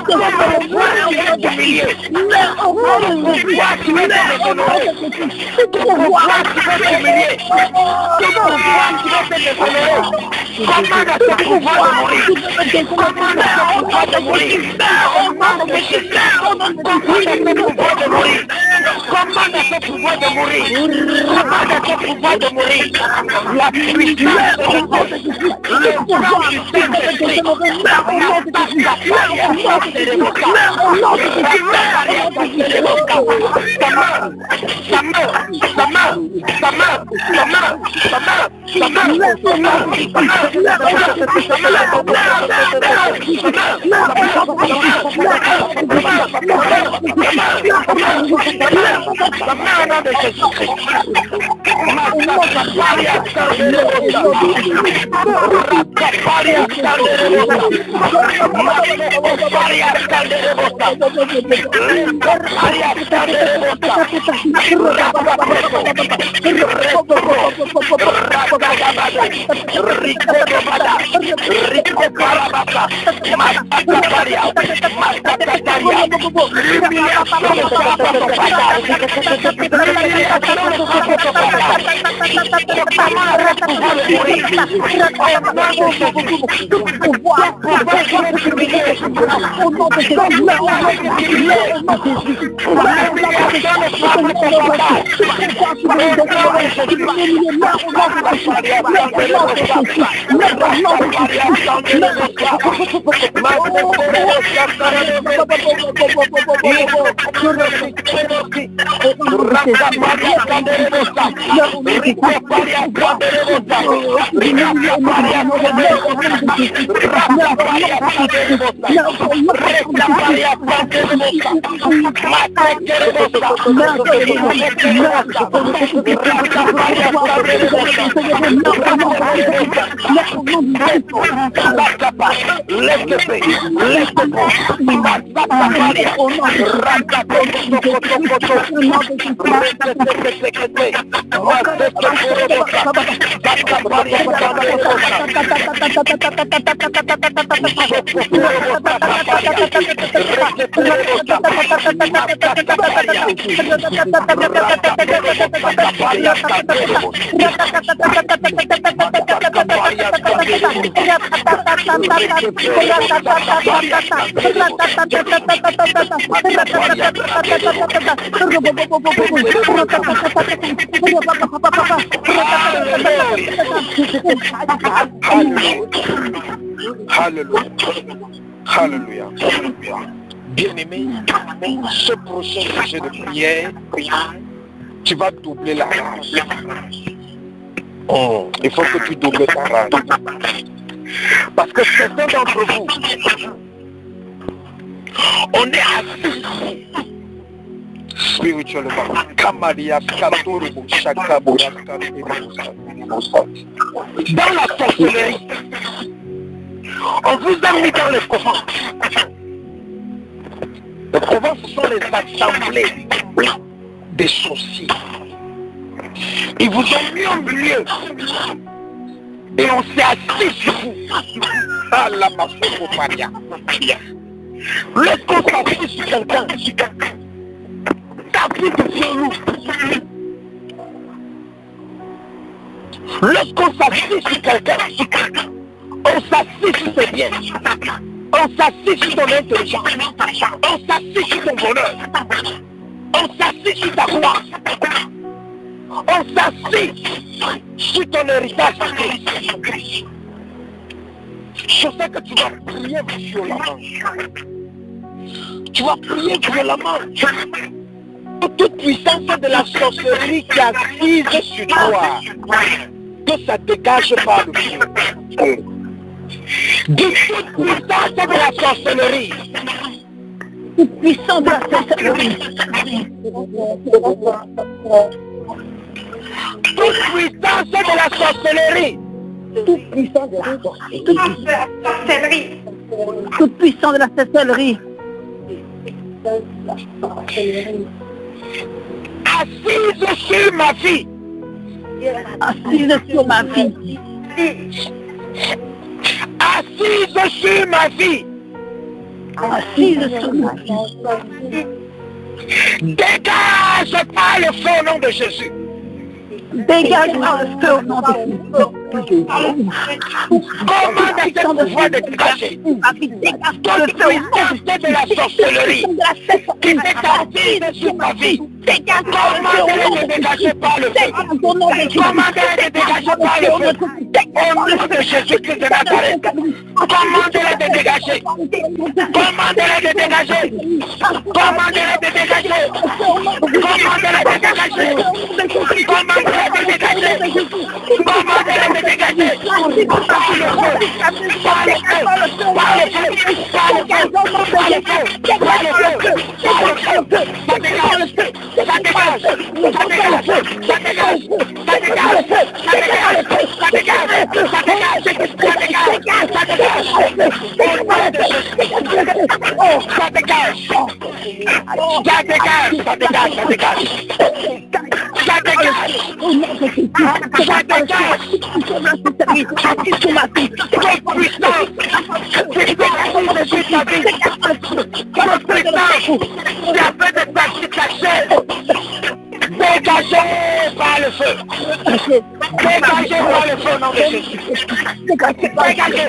Comment pouvoir t'humilier? Mais au nom de Jésus. Pourquoi tu veux t'honorer? Pourquoi tu veux t'humilier? Pourquoi tu veux te déshonorer? Commande à ce pouvoir de mourir. Commande au pouvoir de mourir. Au nom de Jésus. Commande à ce pouvoir de mourir. Commande à ce pouvoir de mourir. Commande à ce pouvoir de mourir. La puissance de Dieu. Le pouvoir du Saint-Esprit. Alléluia. Bien-aimé, ce prochain sujet de prière, tu vas doubler la rage. Il faut que tu doubles ta rage. Parce que certains d'entre vous, on est assis spirituellement. Dans la sorcellerie, on vous a mis dans les couvents. Les couvents, ce sont les assemblées des sorciers. Ils vous ont mis au milieu. Et on s'est assis sur vous. Ah, la maçon. Lorsqu'on s'assit sur quelqu'un, tapis de genou. Lorsqu'on s'assit sur quelqu'un, on s'assit sur ses biens. On s'assit sur ton intelligence. On s'assit sur ton bonheur. On s'assit sur ta gloire. On s'assit sur ton héritage. Je sais que tu vas prier violemment. Tu vas prier violemment. Toute puissance de la sorcellerie qui est assise sur toi, que ça dégage par le feu. De toute puissance de la sorcellerie. Toute puissance de la sorcellerie. Toute puissance de la sorcellerie. Toute puissance de la sorcellerie. Toute puissance de la sorcellerie. Assise sur ma vie. Assise sur ma vie. Assise sur ma vie. Assise sur ma vie. Dégage par le feu au nom de Jésus. Dégage par le feu au nom de Jésus. Commande à ce pouvoir de dégager. Toute puissance de la sorcellerie qui s'est assise sur ma vie. Commandez-les de dégager par le feu. Commandez-les de dégager par le feu. Au nom de Jésus-Christ de Nazareth. Commandez-les de dégager. Commandez-les de dégager. Commandez-les de dégager. Commandez-les de dégager. Commandez-les de dégager. Commandez-les de dégager. Par le feu. Par le feu. Par le feu. Par le feu. Par le feu. Par le feu. Par le feu. Ça dégage. Ça dégage. Ça dégage. Ça dégage. Ça dégage. Ça dégage. Ça dégage. Ça dégage. Ça dégage. Ça dégage. Au nom de Jésus. Ça dégage. Ça dégage. Ça dégage. Ça dégage. Ça dégage. Ça dégage. Toute puissance qui est assise sur ta vie. Toute puissance qui a fait de ta vie cachée. Dégagez par le feu. Dégagez par le feu, nom de Jésus. Dégagez. Dégagez.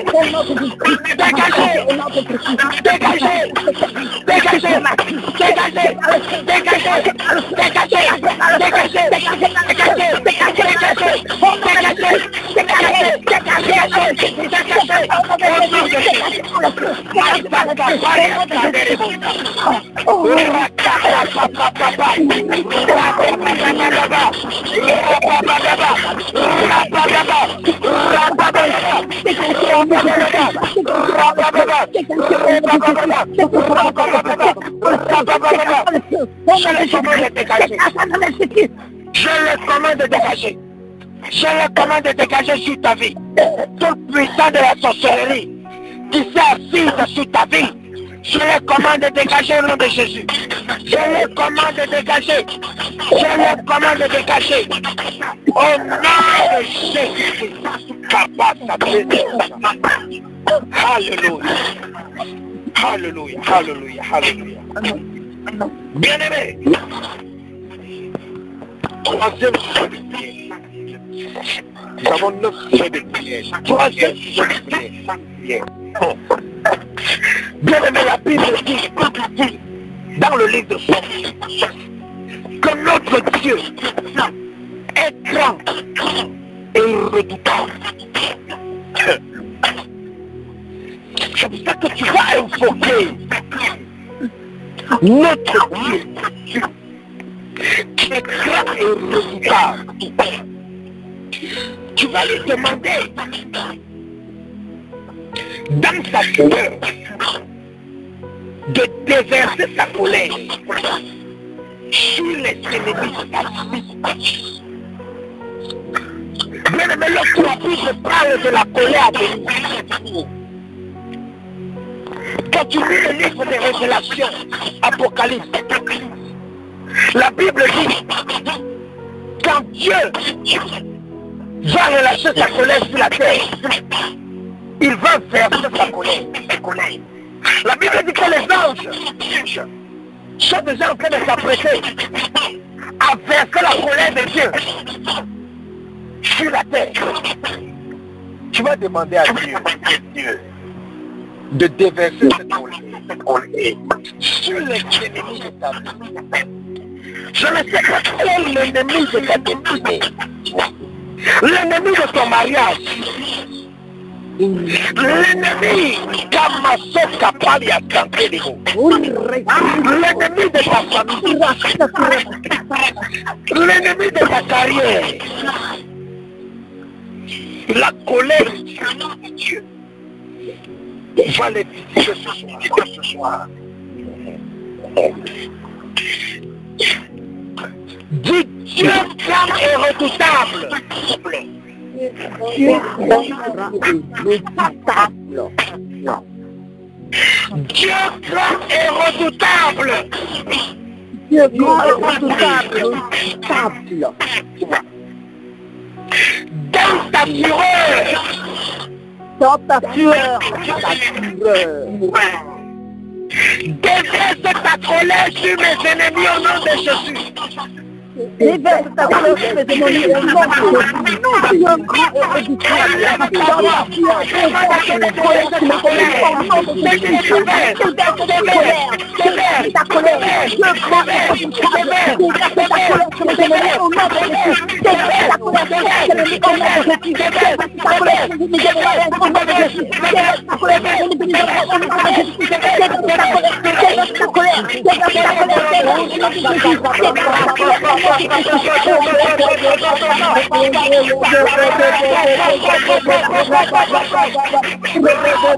Dégagez. Dégagez. Dégagez. Dégagez. Dégagez. Je le commande de dégager. Je le commande de dégager sur ta vie. Toute puissance de la sorcellerie qui s'est assise sur ta vie. Je le commande de dégager au nom de Jésus. Je le commande de dégager. Je le commande de dégager. Au nom de Jésus. Alléluia. Alléluia. Alléluia. Alléluia. Bien-aimé. Troisième sujet de prière. Nous avons 9 sujets de prière. Troisième sujet de prière. Bien-aimé, la Bible dit dans le livre de Somme que notre Dieu est grand et redoutable. C'est pour ça que tu vas invoquer notre Dieu qui est grand et redoutable. Tu vas lui demander dans sa fureur de déverser sa colère sur les ennemis de ta vie. Bien-aimé, lorsque la Bible parle de la colère de Dieu, quand tu lis le livre des Révélations, Apocalypse, la Bible dit, quand Dieu va relâcher sa colère sur la terre, il va verser sa colère. La Bible dit que les anges sont déjà en train de s'apprêter à verser la colère de Dieu sur la terre. Tu vas demander à Dieu de déverser cette colère sur les ennemis de ta vie. Je ne sais pas quel est l'ennemi de ta destinée. L'ennemi de ton mariage. L'ennemi Kamaso Kapali a canté les mots. L'ennemi de ta famille. L'ennemi de ta carrière. La colère de Dieu va les visiter ce soir. Dis Dieu grand et redoutable. Dieu grand et redoutable. Dieu grand et redoutable. Dans ta fureur. Dans ta fureur. Déverse ta colère sur mes ennemis au nom de Jésus. Déverse ta colère sur mes ennemis au nom de Jésus. Tu es grand et redoutable. Dans la foi, déverse ta colère sur mes ennemis au nom de Jésus. Déverse ta colère. Déverse ta colère. Le grand et redoutable. Déverse ta colère sur mes ennemis au nom de Jésus. Déverse ta colère sur mes ennemis au nom de Jésus. Déverse ta colère sur mes ennemis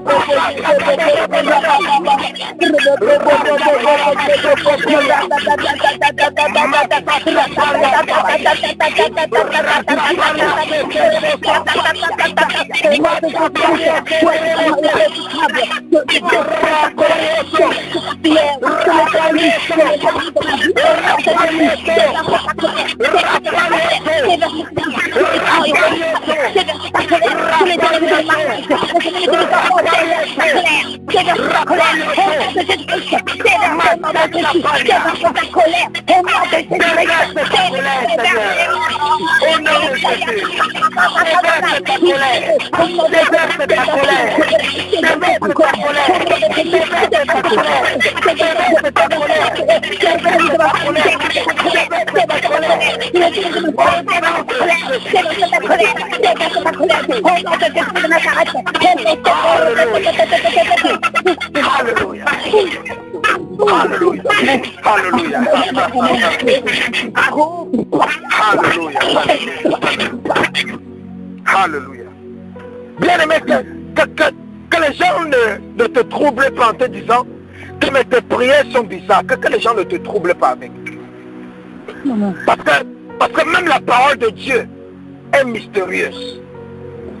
au nom de Jésus. Déverse ta colère sur mes ennemis au nom de Jésus. Déverse ta colère. Déverse ta colère. Déverse ta Alléluia. Bien-aimé, que les gens ne te troublent pas en te disant que tes prières sont bizarres, que les gens ne te troublent pas avec. Parce que même la parole de Dieu est mystérieuse.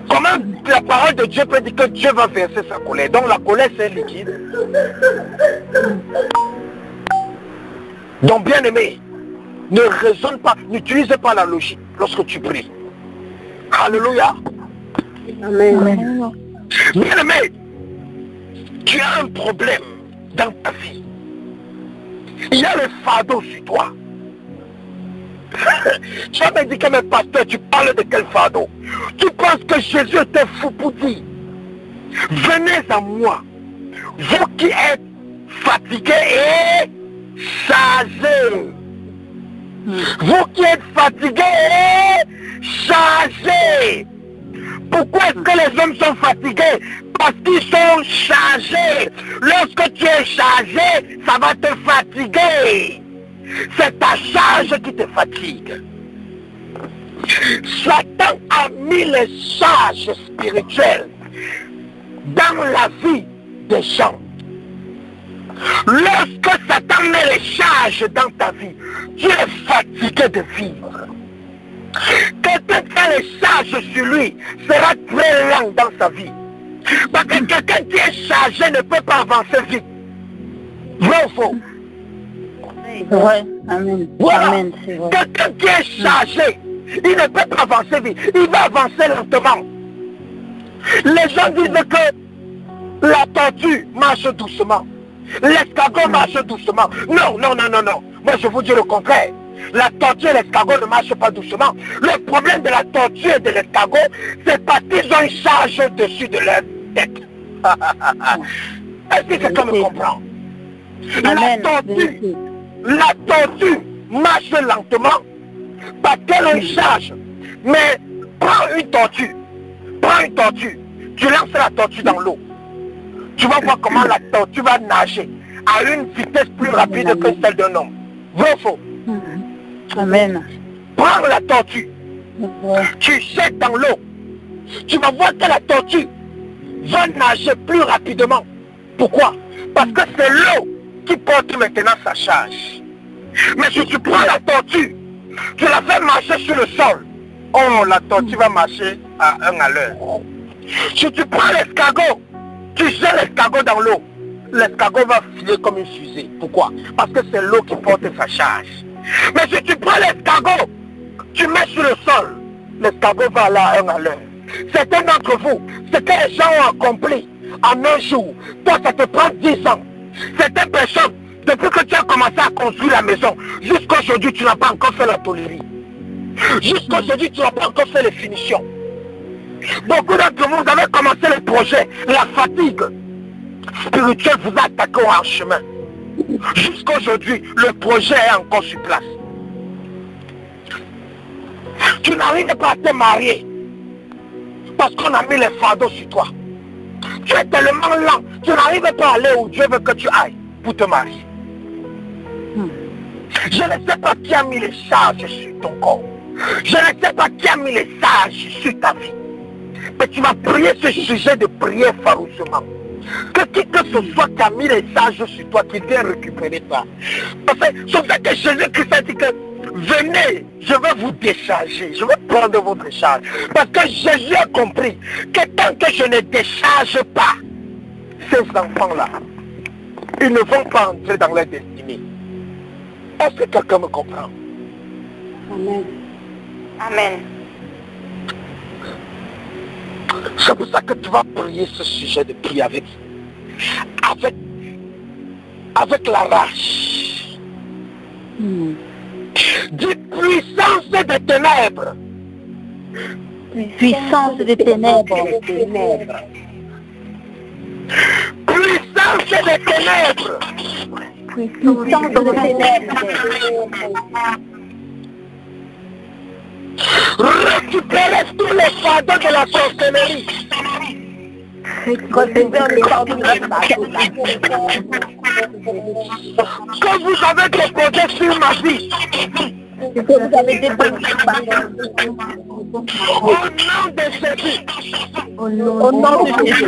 Comment la parole de Dieu peut dire que Dieu va verser sa colère? Donc la colère c'est liquide. Donc bien aimé, ne raisonne pas, n'utilise pas la logique lorsque tu pries. Alléluia. Amen. Bien aimé, tu as un problème dans ta vie. Il y a le fardeau sur toi. Tu vas me dire que mes pasteurs, tu parles de quel fardeau? Tu penses que Jésus était fou pour dire, venez à moi, vous qui êtes fatigués et chargés. Vous qui êtes fatigués et chargés. Pourquoi est-ce que les hommes sont fatigués? Parce qu'ils sont chargés. Lorsque tu es chargé, ça va te fatiguer. C'est ta charge qui te fatigue. Satan a mis les charges spirituelles dans la vie des gens. Lorsque Satan met les charges dans ta vie, tu es fatigué de vivre. Quelqu'un qui a les charges sur lui sera très lent dans sa vie. Parce que quelqu'un qui est chargé ne peut pas avancer vite. Vrai ou faux? Ouais, amen. Voilà. Amen, c'est vrai. Quelqu'un qui est chargé, il ne peut pas avancer vite. Il va avancer lentement. Les gens disent que la tortue marche doucement. L'escargot marche doucement. Non, non, non, non, non. Moi, je vous dis le contraire. La tortue et l'escargot ne marchent pas doucement. Le problème de la tortue et de l'escargot, c'est parce qu'ils ont une charge au-dessus de leur tête. Est-ce que quelqu'un me comprend? Amen. La tortue marche lentement parce qu'elle a une charge. Mais prends une tortue, tu lances la tortue dans l'eau. Tu vas voir comment la tortue va nager à une vitesse plus rapide que celle d'un homme. Vrai ou faux? Amen. Prends la tortue, tu jettes dans l'eau. Tu vas voir que la tortue va nager plus rapidement. Pourquoi? Parce que c'est l'eau qui porte maintenant sa charge. Mais si tu prends la tortue, tu la fais marcher sur le sol. Oh, la tortue va marcher à 1 à l'heure. Si tu prends l'escargot, tu jettes l'escargot dans l'eau. L'escargot va filer comme une fusée. Pourquoi? Parce que c'est l'eau qui porte sa charge. Mais si tu prends l'escargot, tu mets sur le sol, l'escargot va aller à 1 à l'heure. Certains d'entre vous, ce que les gens ont accompli en un jour, toi ça te prend 10 ans. Certaines personnes, Depuis que tu as commencé à construire la maison, jusqu'à aujourd'hui, tu n'as pas encore fait la tôlerie. Jusqu'à aujourd'hui, tu n'as pas encore fait les finitions. Beaucoup d'entre vous, vous avez commencé le projet. La fatigue spirituelle vous a attaqué en chemin. Jusqu'à aujourd'hui, le projet est encore sur place. Tu n'arrives pas à te marier parce qu'on a mis les fardeaux sur toi. Tu es tellement lent, tu n'arrives pas à aller où Dieu veut que tu ailles pour te marier. Je ne sais pas qui a mis les charges sur ton corps. Je ne sais pas qui a mis les charges sur ta vie. Mais tu vas prier ce sujet de prière farouchement. Que qui que ce soit qui a mis les charges sur toi, qui vient récupérer ça. Parce que c'est ça que Jésus-Christ a dit que venez, je vais vous décharger, je vais prendre votre charge. Parce que Jésus a compris que tant que je ne décharge pas ces enfants-là, ils ne vont pas entrer dans leur destinée. Est-ce que quelqu'un me comprend? Amen. Amen. C'est pour ça que tu vas prier ce sujet de prier avec la rage. Dis puissance des ténèbres. Puissance des ténèbres. Puissance des ténèbres. Puissance des ténèbres. Récupérez tous les fardeaux de la sorcellerie. Que vous avez déposé sur ma vie. Au nom de Jésus. Au nom de Jésus.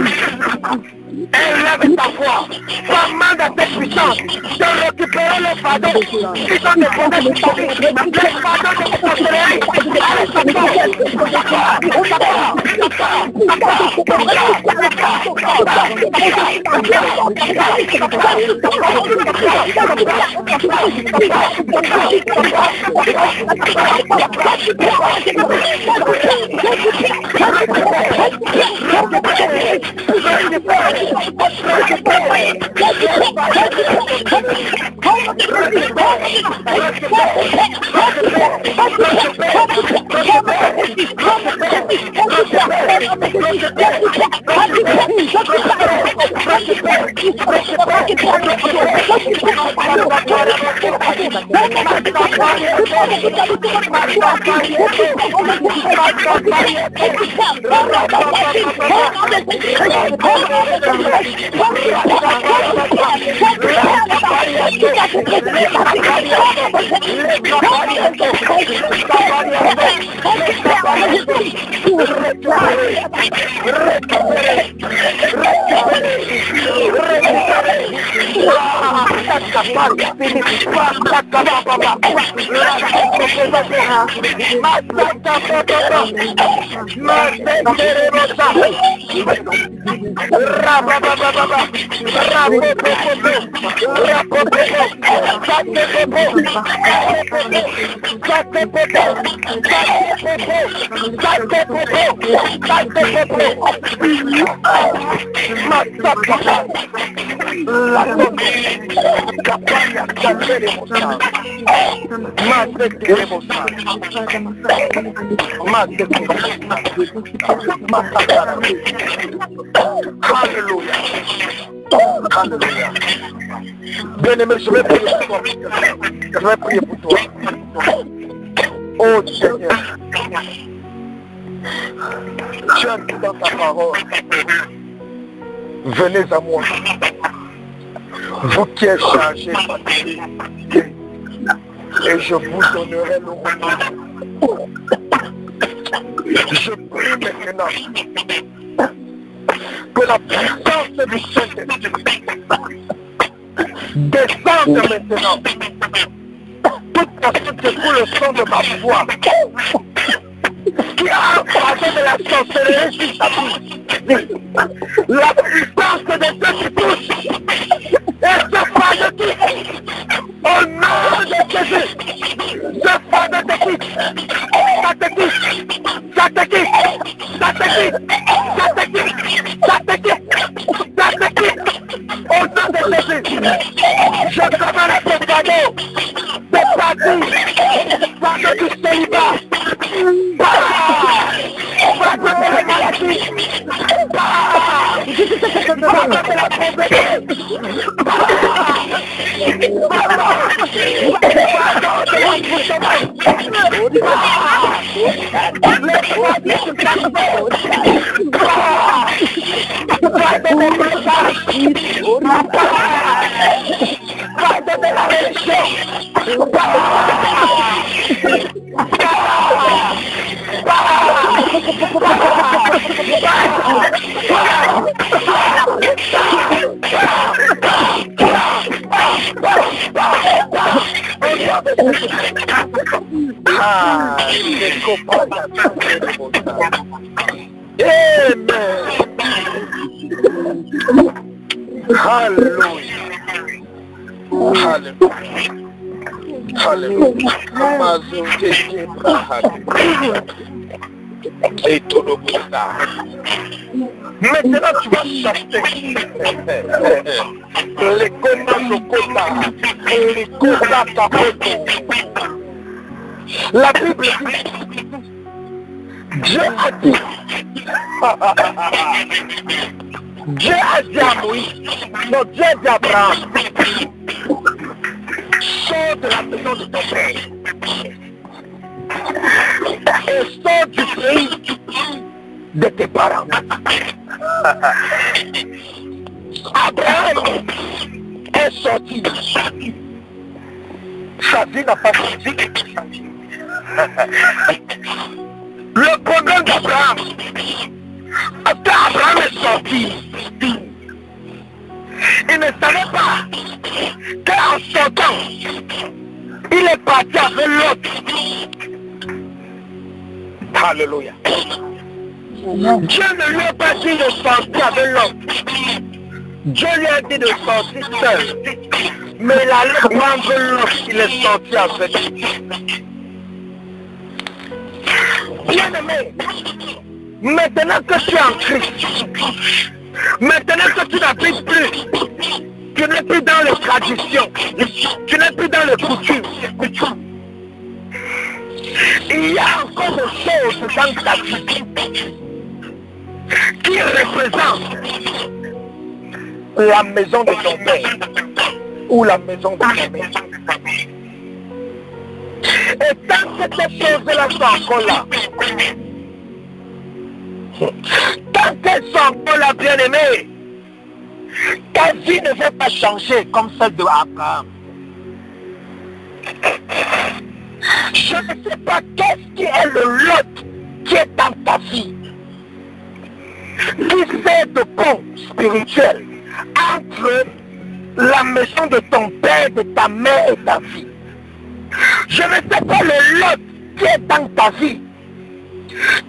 Élève ta foi. Commande à tes puissances de récupérer les fardeaux qui sont déposés sur ta vie. Les fardeaux de la sorcellerie. Alléluia. Alléluia. Bien-aimé, je vais prier pour toi. Je vais prier pour toi. Oh Seigneur, tu as dit dans ta parole, venez à moi, vous qui êtes chargés, et je vous donnerai le repos. Je prie maintenant que la puissance du Saint-Esprit descende maintenant. Toute personne qui écoute le son de ma voix, qui a un fardeau de la sorcellerie sur sa vie, la puissance de Dieu qui touche, et ce fardeau qui, au nom de Jésus, ce fardeau te quitte, ça te quitte, ça te quitte, ça te quitte, ça te quitte, ça te quitte, ça te quitte, au nom de Jésus, Je commande à ton cadeau de partir, fardeau du célibat. Fardeau de la maladie. Fardeau de la pauvreté. Et tout le monde. Maintenant tu vas chasser les commandes au quota, les quotas capotes. La Bible dit, Dieu a dit, Dieu a dit à Moïse, non, Dieu a dit à Abraham, sors de la maison de ton père et sors du pays de tes parents. Abraham est sorti. Sa vie n'a pas changé. Le problème d'Abraham, quand Abraham est sorti, il ne savait pas qu'en sortant, il est parti avec l'autre. Alléluia. Dieu ne lui a pas dit de sortir avec l'autre. Dieu lui a dit de sortir seul. Mais il allait prendre l'autre, il est sorti avec lui. Bien-aimé, maintenant que tu es en Christ, maintenant que tu n'habites plus, tu n'es plus dans les traditions, tu n'es plus dans les coutumes. Il y a encore des choses dans ta vie qui représentent la maison de ton père ou la maison de ta mère. Et tant que ces choses-là sont encore là, tant qu'elles sont encore là, bien-aimées, ta vie ne va pas changer comme celle de Abraham. Je ne sais pas qu'est-ce qui est le lot qui est dans ta vie, qui fait de pont spirituel entre la maison de ton père, de ta mère et ta vie. Je ne sais pas le lot qui est dans ta vie,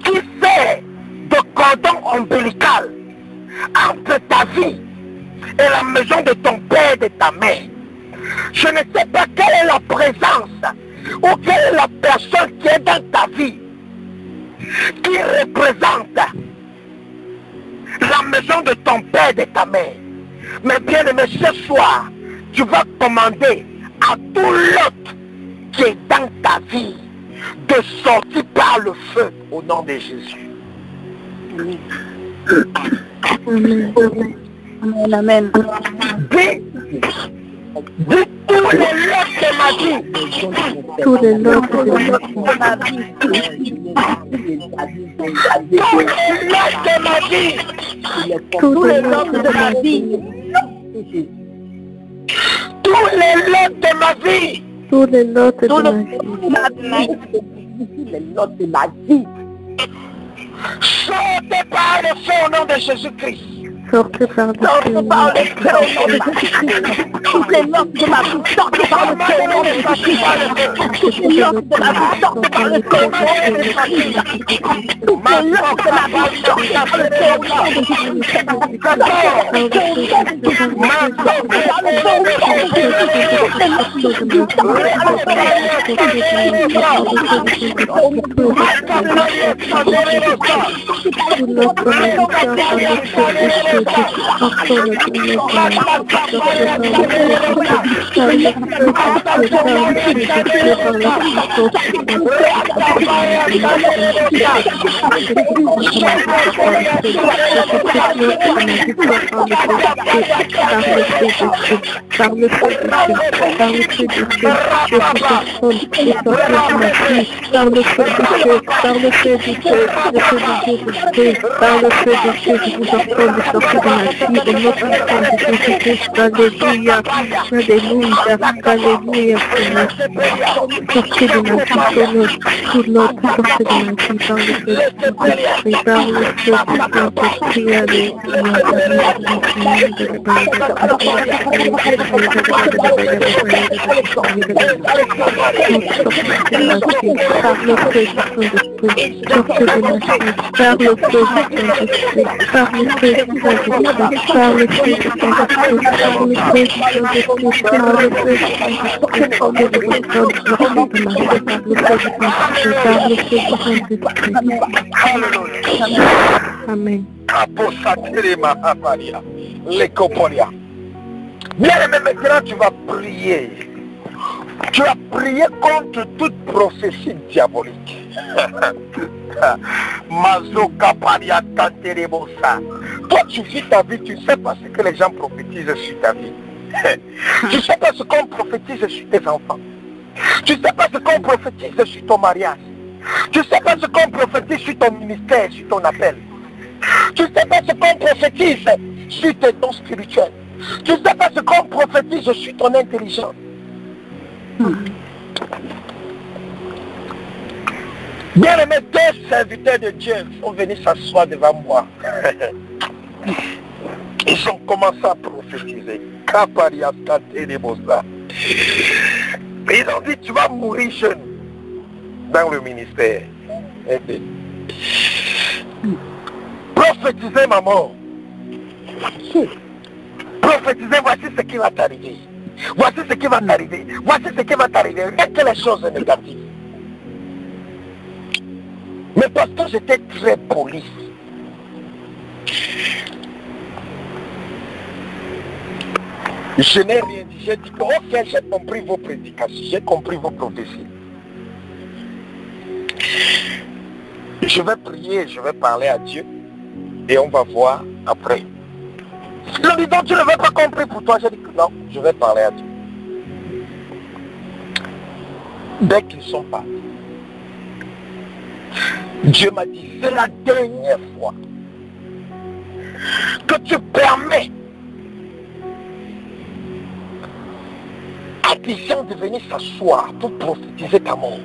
qui fait de cordon ombilical entre ta vie et la maison de ton père et de ta mère. Je ne sais pas quelle est la présence ou quelle est la personne qui est dans ta vie qui représente la maison de ton père et de ta mère. Mais bien aimé, ce soir, tu vas commander à tout l'autre qui est dans ta vie de sortir par le feu au nom de Jésus. Amen. Amen. Amen. Dis tous les lots de ma vie. Tous les lots de ma vie. Tous les lots de ma vie. Tous les lots de ma vie. Tous les lots de ma vie. Tous les lots de ma vie. Sortez par le feu au nom de Jésus-Christ. Sortez par le feu. Sortez par le feu au nom de Jésus-Christ. Tous les lots de ma vie. Sortez par le feu au nom de Jésus-Christ. Tous les lots de ma vie. Sortez par le feu au nom de Jésus-Christ. Tous les lots de ma vie. Sortez par le feu au nom de Jésus-Christ. Tous les Amen. Bien aimé, maintenant tu vas prier. Tu vas prier contre toute prophétie diabolique. Toi tu vis ta vie, tu ne sais pas ce que les gens prophétisent sur ta vie. Tu ne sais pas ce qu'on prophétise sur tes enfants. Tu ne sais pas ce qu'on prophétise sur ton mariage. Tu ne sais pas ce qu'on prophétise sur ton ministère, sur ton appel. Tu ne sais pas ce qu'on prophétise sur tes dons spirituels. Tu ne sais pas ce qu'on prophétise sur ton intelligence. Bien aimés, deux serviteurs de Dieu sont venus s'asseoir devant moi. Ils ont commencé à prophétiser. Ils ont dit, tu vas mourir jeune dans le ministère. Prophétisez ma mort. Prophétisez, voici ce qui va t'arriver. Voici ce qui va t'arriver. Voici ce qui va t'arriver. Rien que les choses négatives. Mais parce que j'étais très poli. Je n'ai rien dit. J'ai dit, ok, j'ai compris vos prédications. J'ai compris vos prophéties. Je vais prier, je vais parler à Dieu. Et on va voir après. Ils ont dit, donc tu ne l'avais pas compris pour toi. J'ai dit que non, je vais parler à Dieu. Dès qu'ils sont partis, Dieu m'a dit, c'est la dernière fois que tu permets à des gens de venir s'asseoir pour prophétiser ta mort.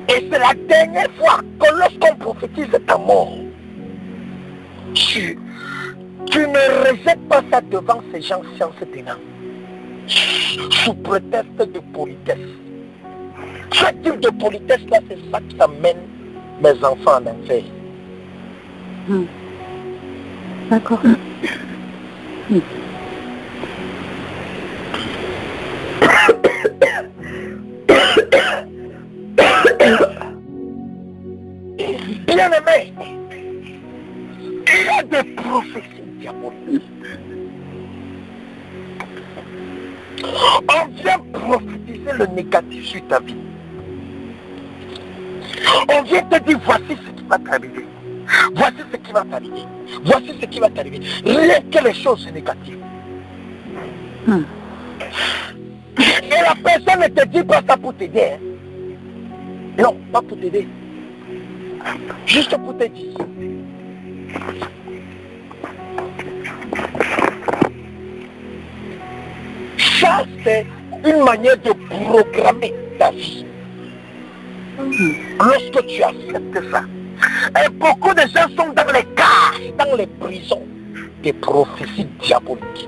Et c'est la dernière fois que lorsqu'on prophétise ta mort, tu ne rejettes pas ça devant ces gens science tenants, sous prétexte de politesse. Ce type de politesse là, c'est ça qui amène mes enfants en enfer. D'accord. Bien aimé, il y a des prophéties diaboliques. On vient prophétiser le négatif sur ta vie. On vient te dire, voici ce qui va t'arriver. Voici ce qui va t'arriver. Voici ce qui va t'arriver. Rien que les choses négatives. Et la personne ne te dit pas ça pour t'aider. Hein. Non, pas pour t'aider. Juste pour te dire. Ça, c'est une manière de programmer ta vie. Lorsque tu acceptes ça. Et beaucoup de gens sont dans les cages, dans les prisons, des prophéties diaboliques.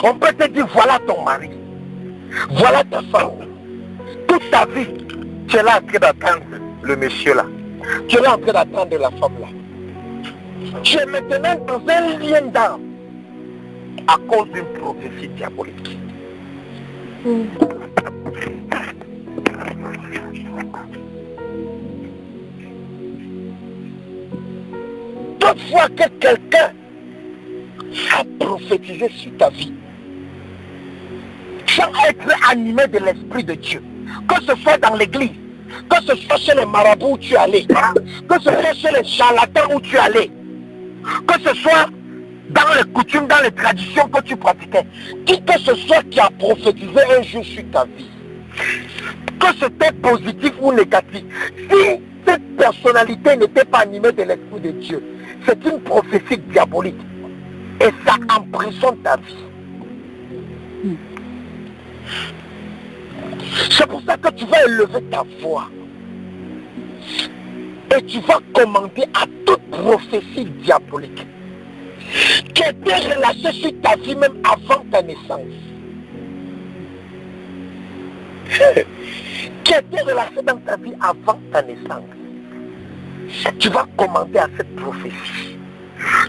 On peut te dire, voilà ton mari, voilà ta femme. Toute ta vie, tu es là en train d'attendre le monsieur là. Tu es là en train d'attendre la femme là. Tu es maintenant dans un lien d'âme à cause d'une prophétie diabolique. Toutefois que quelqu'un a prophétisé sur ta vie, sans être animé de l'Esprit de Dieu, que ce soit dans l'église, que ce soit chez les marabouts où tu es allé, que ce soit chez les charlatans où tu es allé, que ce soit dans les coutumes, dans les traditions que tu pratiquais, qui que ce soit qui a prophétisé un jour sur ta vie, que c'était positif ou négatif, si cette personnalité n'était pas animée de l'Esprit de Dieu, c'est une prophétie diabolique et ça emprisonne ta vie. C'est pour ça que tu vas élever ta voix et tu vas commenter à toute prophétie diabolique qui était relâchée sur ta vie même avant ta naissance. Qui était relâchée dans ta vie avant ta naissance. Tu vas commenter à cette prophétie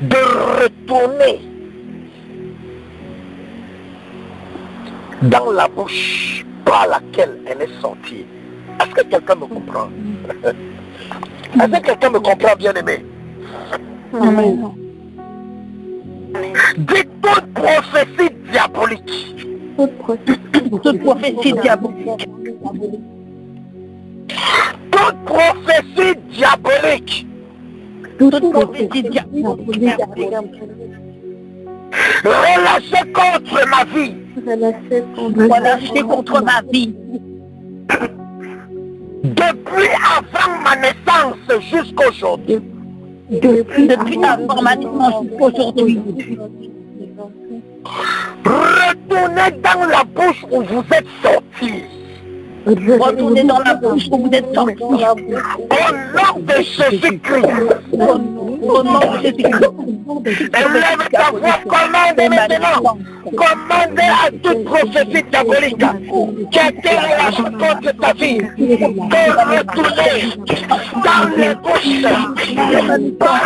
de retourner dans la bouche par laquelle elle est sortie. Est-ce que quelqu'un me comprend? Est-ce que quelqu'un me comprend, bien-aimé? Amen. Dites toute prophétie diabolique. Toute prophétie diabolique. Toute prophétie diabolique. Toute prophétie diabolique. Relâchez contre ma vie. Relâchez contre ma vie. Depuis avant ma naissance jusqu'aujourd'hui. Depuis avant ma naissance jusqu'aujourd'hui. Retournez dans la bouche où vous êtes sortis. Retournez dans la bouche où vous êtes sortis. Au nom de Jésus-Christ. Au nom de Jésus-Christ. Élève ta voix, commandez maintenant. Commandez à toute prophétie diabolique qui a été relâchée contre ta vie de retourner dans les bouches par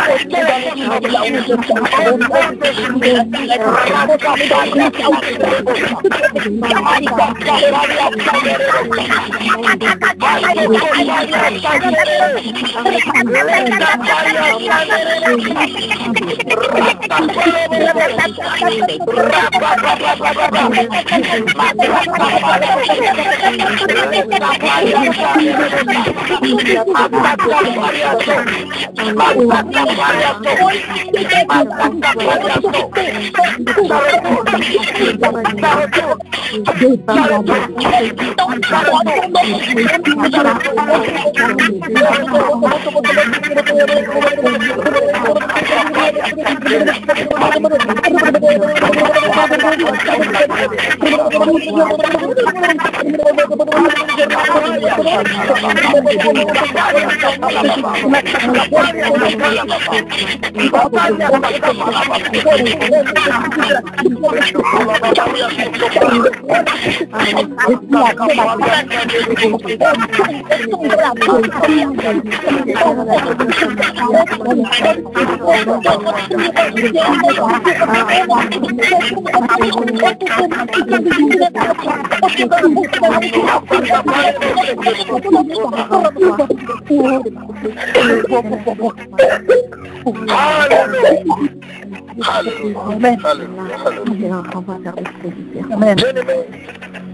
Bien-aimé,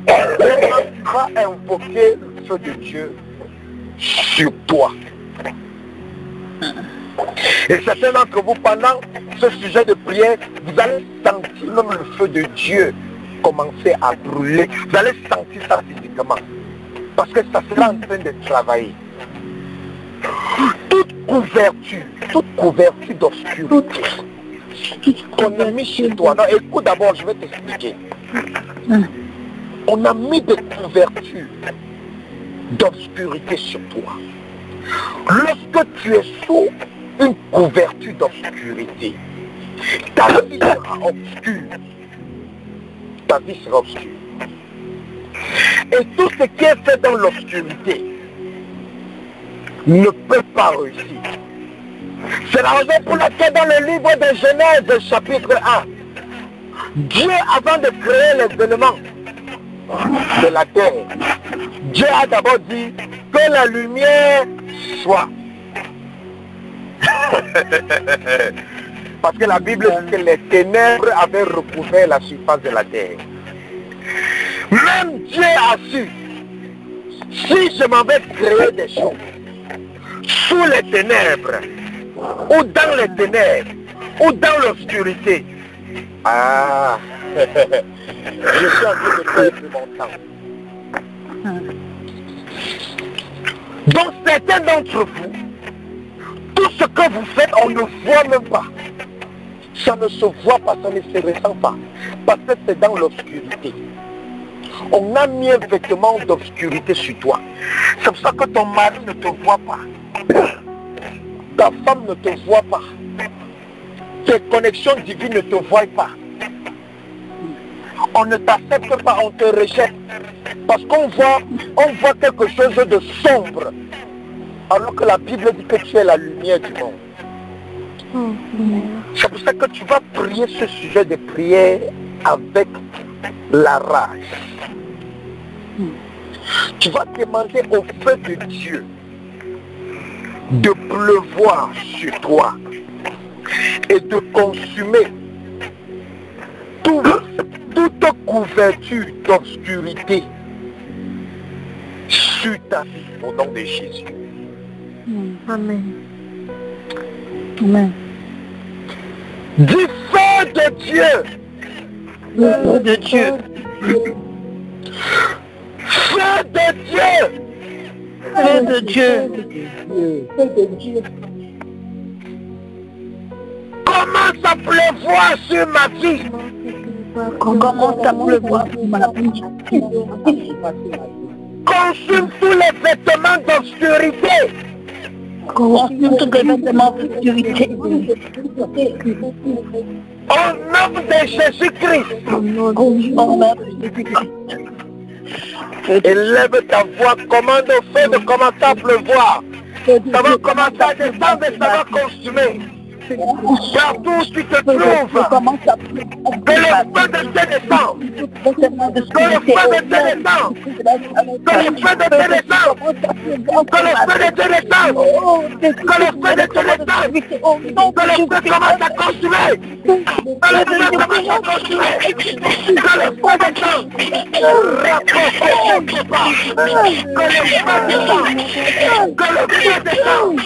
on va invoquer le feu de Dieu sur toi. Et certains d'entre vous, pendant ce sujet de prière, vous allez sentir même le feu de Dieu commencer à brûler. Vous allez sentir ça physiquement. Parce que ça sera en train de travailler. Toute couverture d'obscurité qu'on a mis chez toi. Non, écoute d'abord, je vais t'expliquer. On a mis des couvertures d'obscurité sur toi. Lorsque tu es sous une couverture d'obscurité, ta vie sera obscure. Ta vie sera obscure. Et tout ce qui est fait dans l'obscurité ne peut pas réussir. C'est la raison pour laquelle dans le livre de Genèse, chapitre 1, Dieu, avant de créer les éléments de la terre, Dieu a d'abord dit que la lumière soit. Parce que la Bible dit que les ténèbres avaient recouvert la surface de la terre. Même Dieu a su, si je m'avais créé des choses sous les ténèbres, ou dans les ténèbres, ou dans l'obscurité, je suis en train de perdre mon temps. Donc certains d'entre vous, tout ce que vous faites, on ne voit même pas. Ça ne se voit pas, ça ne se ressent pas. Parce que c'est dans l'obscurité. On a mis un vêtement d'obscurité sur toi. C'est pour ça que ton mari ne te voit pas. Ta femme ne te voit pas. Tes connexions divines ne te voient pas. On ne t'accepte pas, on te rejette. Parce qu'on voit quelque chose de sombre. Alors que la Bible dit que tu es la lumière du monde. C'est pour ça que tu vas prier ce sujet de prière avec la rage. Tu vas demander au feu de Dieu de pleuvoir sur toi et de consumer toute couverture d'obscurité sur ta vie au nom de Jésus. Amen. Amen. Du feu de Dieu. Feu de Dieu. Feu de Dieu. Feu de Dieu. Feu de Dieu. Commence à pleuvoir sur ma vie. Commence à pleuvoir sur ma vie. Consume tous les vêtements d'obscurité. Consume tous les vêtements d'obscurité. Au nom de Jésus-Christ. Élève ta voix, commande au feu de commencer à pleuvoir. Ça va commencer à descendre et ça va consumer. Partout où tu te trouves, que le feu de Dieu descende. Que le feu de Dieu descende. Que le feu de Dieu descende. Que le feu de Dieu descende. Que le feu de Dieu descende. Que le feu commence à consumer. Que le feu commence à consumer. Que le feu descende. Que le feu descende. Que le feu descende.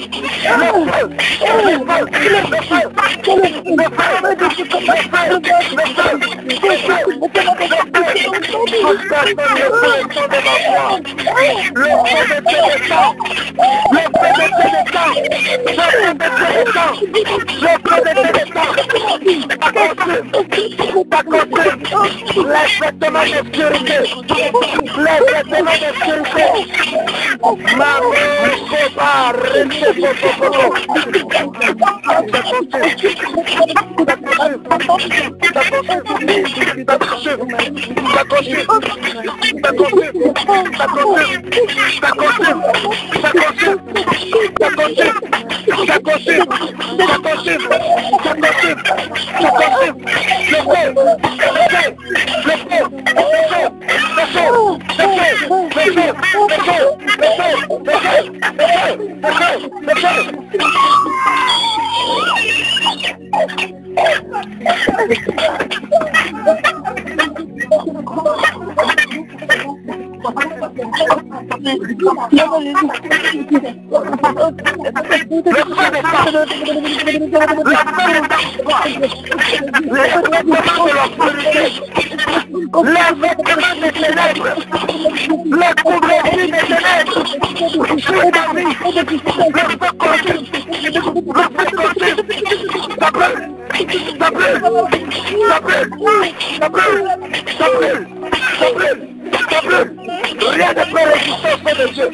Rien ne peut résister au feu de Dieu.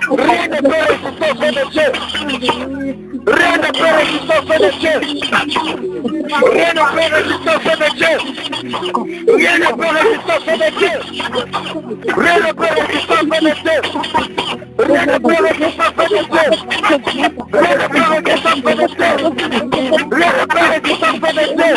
Rien ne peut résister au feu de Dieu. Rien ne peut résister au feu de Dieu. Rien ne peut résister au feu de Dieu. Rien ne peut résister au feu de Dieu. Rien ne peut résister au feu de Dieu. Rien ne peut résister au feu de Dieu. Rien ne peut résister au feu de Dieu. Rien ne peut résister au feu de Dieu.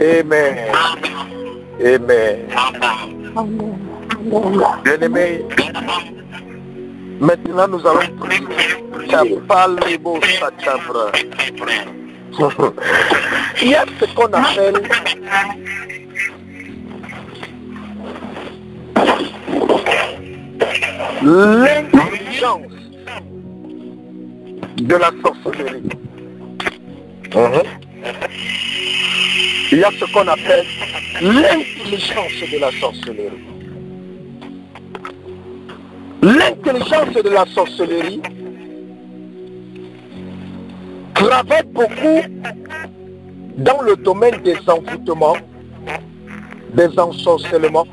Amen. Amen. Bien-aimés, maintenant nous allons prier. Il y a ce qu'on appelle l'intelligence de la sorcellerie. Il y a ce qu'on appelle l'intelligence de la sorcellerie. L'intelligence de la sorcellerie travaille beaucoup dans le domaine des envoûtements, des ensorcellements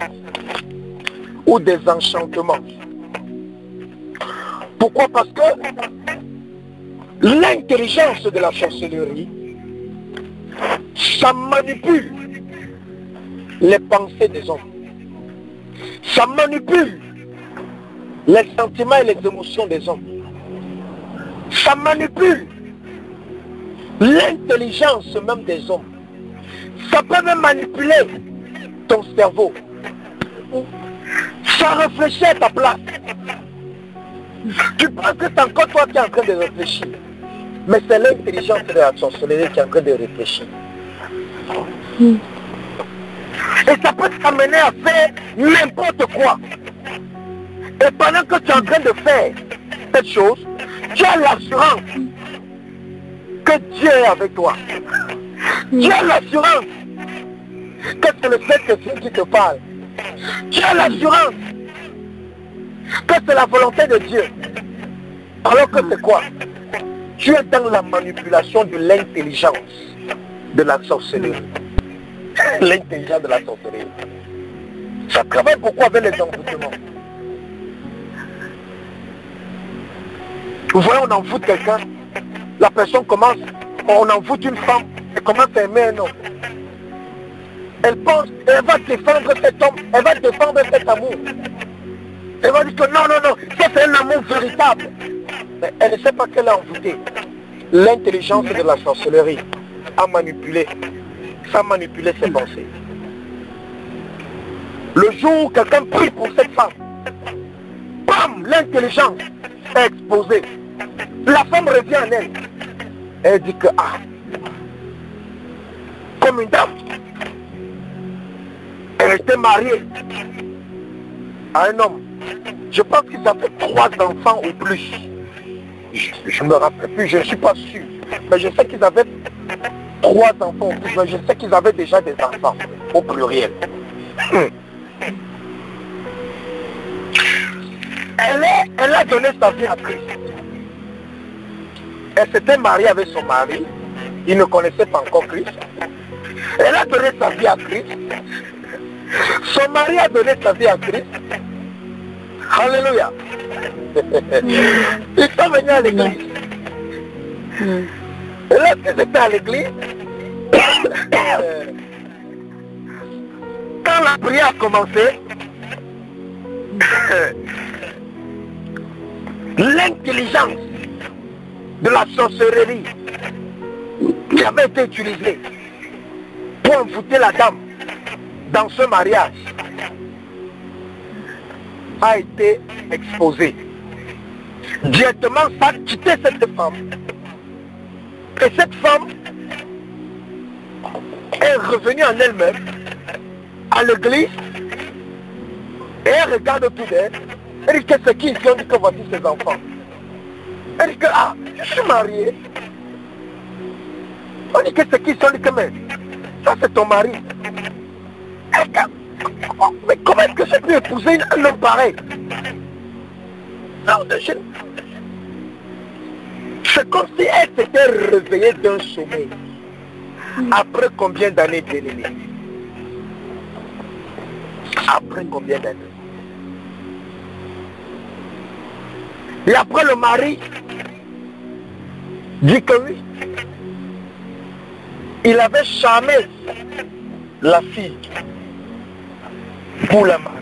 ou des enchantements. Pourquoi? Parce que l'intelligence de la sorcellerie, ça manipule les pensées des hommes. Ça manipule les sentiments et les émotions des hommes. Ça manipule l'intelligence même des hommes. Ça peut même manipuler ton cerveau. Ça réfléchit à ta place. Tu penses que c'est encore toi qui es en train de réfléchir. Mais c'est l'intelligence de la sorcellerie qui est en train de réfléchir. Et ça peut t'amener à faire n'importe quoi. Et pendant que tu es en train de faire cette chose, tu as l'assurance que Dieu est avec toi. Tu as l'assurance que c'est le Saint-Esprit qui te parle. Tu as l'assurance que c'est la volonté de Dieu. Alors que c'est quoi? Tu es dans la manipulation de l'intelligence de la sorcellerie. L'intelligence de la sorcellerie. Ça travaille beaucoup avec les envoûtements. Vous voyez, on envoûte quelqu'un, la personne commence, on envoûte une femme, elle commence à aimer un homme. Elle pense, elle va défendre cet homme, elle va défendre cet amour. Elle va dire que non, non, non, ça c'est un amour véritable. Mais elle ne sait pas qu'elle a envoûté. L'intelligence de la sorcellerie a manipulé, ça a manipulé ses pensées. Le jour où quelqu'un prie pour cette femme, bam, l'intelligence est exposée. La femme revient en elle. Elle dit que, ah, comme une dame, elle était mariée à un homme. Je pense qu'ils avaient 3 enfants ou plus. Je ne me rappelle plus, je ne suis pas sûr. Mais je sais qu'ils avaient 3 enfants ou plus. Mais je sais qu'ils avaient déjà des enfants, au pluriel. Elle a donné sa vie à Christ. Elle s'était mariée avec son mari. Il ne connaissait pas encore Christ. Elle a donné sa vie à Christ. Son mari a donné sa vie à Christ. Alléluia. Ils sont venus à l'église. Et là, ils étaient à l'église. Quand la prière a commencé, l'intelligence de la sorcellerie qui avait été utilisée pour envoûter la dame dans ce mariage a été exposée. Directement, ça a quitté cette femme. Et cette femme est revenue en elle-même, à l'église, et elle regarde autour d'elle. Elle dit que c'est qui ici? On dit que voici ses enfants. Elle dit que, ah, je suis mariée. On dit que c'est qui ici? On dit que, mais ça c'est ton mari. Elle dit, mais comment est-ce que j'ai pu épouser un homme pareil? Non, c'est comme si elle s'était réveillée d'un sommeil. Après combien d'années, bien-aimé? Après combien d'années? Et après le mari dit que oui, il avait charmé la fille pour la marier.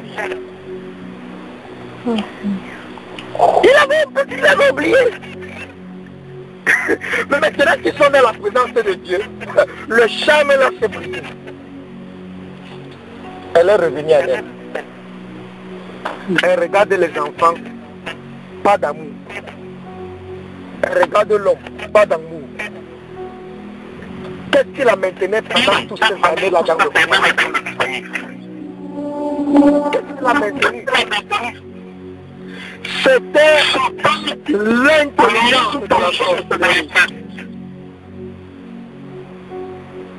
Il avait oublié. Mais maintenant qu'ils sont dans la présence de Dieu, le charme là s'est brisé. Elle est revenue à elle. Elle regarde les enfants, pas d'amour. Elle regarde l'homme, pas d'amour. Qu'est-ce qui la maintenait pendant toutes ces années là dans le foyer? Qu'est-ce qui la maintenait? C'était l'intelligence de la sorcellerie.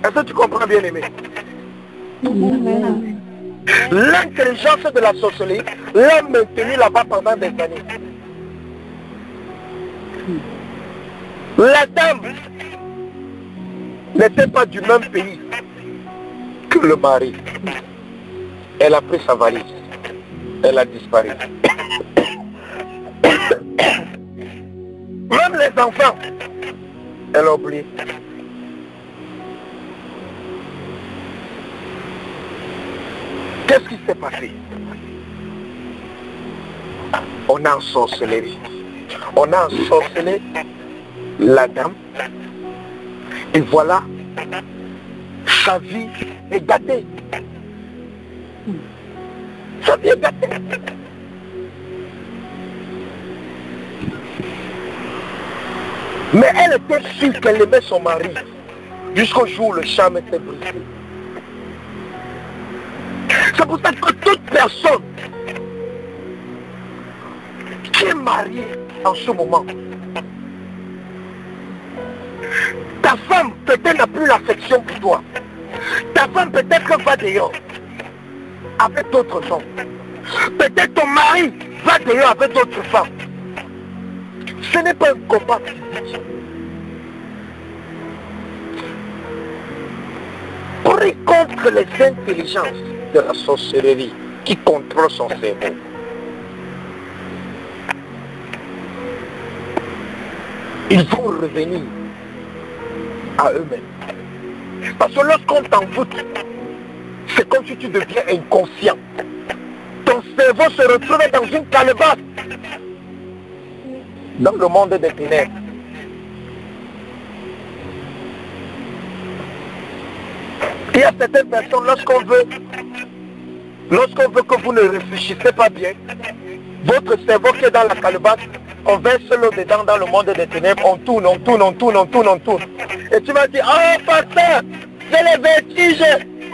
Est-ce que tu comprends, bien aimé? L'intelligence de la sorcellerie l'a maintenue là-bas pendant des années. La dame n'était pas du même pays que le mari. Elle a pris sa valise. Elle a disparu. Même les enfants, elle a oublié. Qu'est-ce qui s'est passé? On a ensorcelé. On a ensorcelé la dame. Et voilà, sa vie est gâtée. Sa vie est gâtée. Mais elle était sûre qu'elle aimait son mari jusqu'au jour où le charme était brisé. C'est pour ça que toute personne qui est mariée en ce moment, ta femme peut-être n'a plus l'affection pour toi. Ta femme peut-être va dehors avec d'autres hommes. Peut-être ton mari va dehors avec d'autres femmes. Ce n'est pas un combat physique. Prie contre les intelligences de la sorcellerie qui contrôle son cerveau. Ils vont revenir à eux-mêmes. Parce que lorsqu'on t'envoûte, c'est comme si tu deviens inconscient. Ton cerveau se retrouve dans une calebasse. Dans le monde des ténèbres. Il y a certaines personnes, lorsqu'on veut que vous ne réfléchissez pas bien, votre cerveau qui est dans la calebasse, on verse l'eau dedans dans le monde des ténèbres, on tourne. Et tu vas dire, oh pasteur, c'est les vertiges,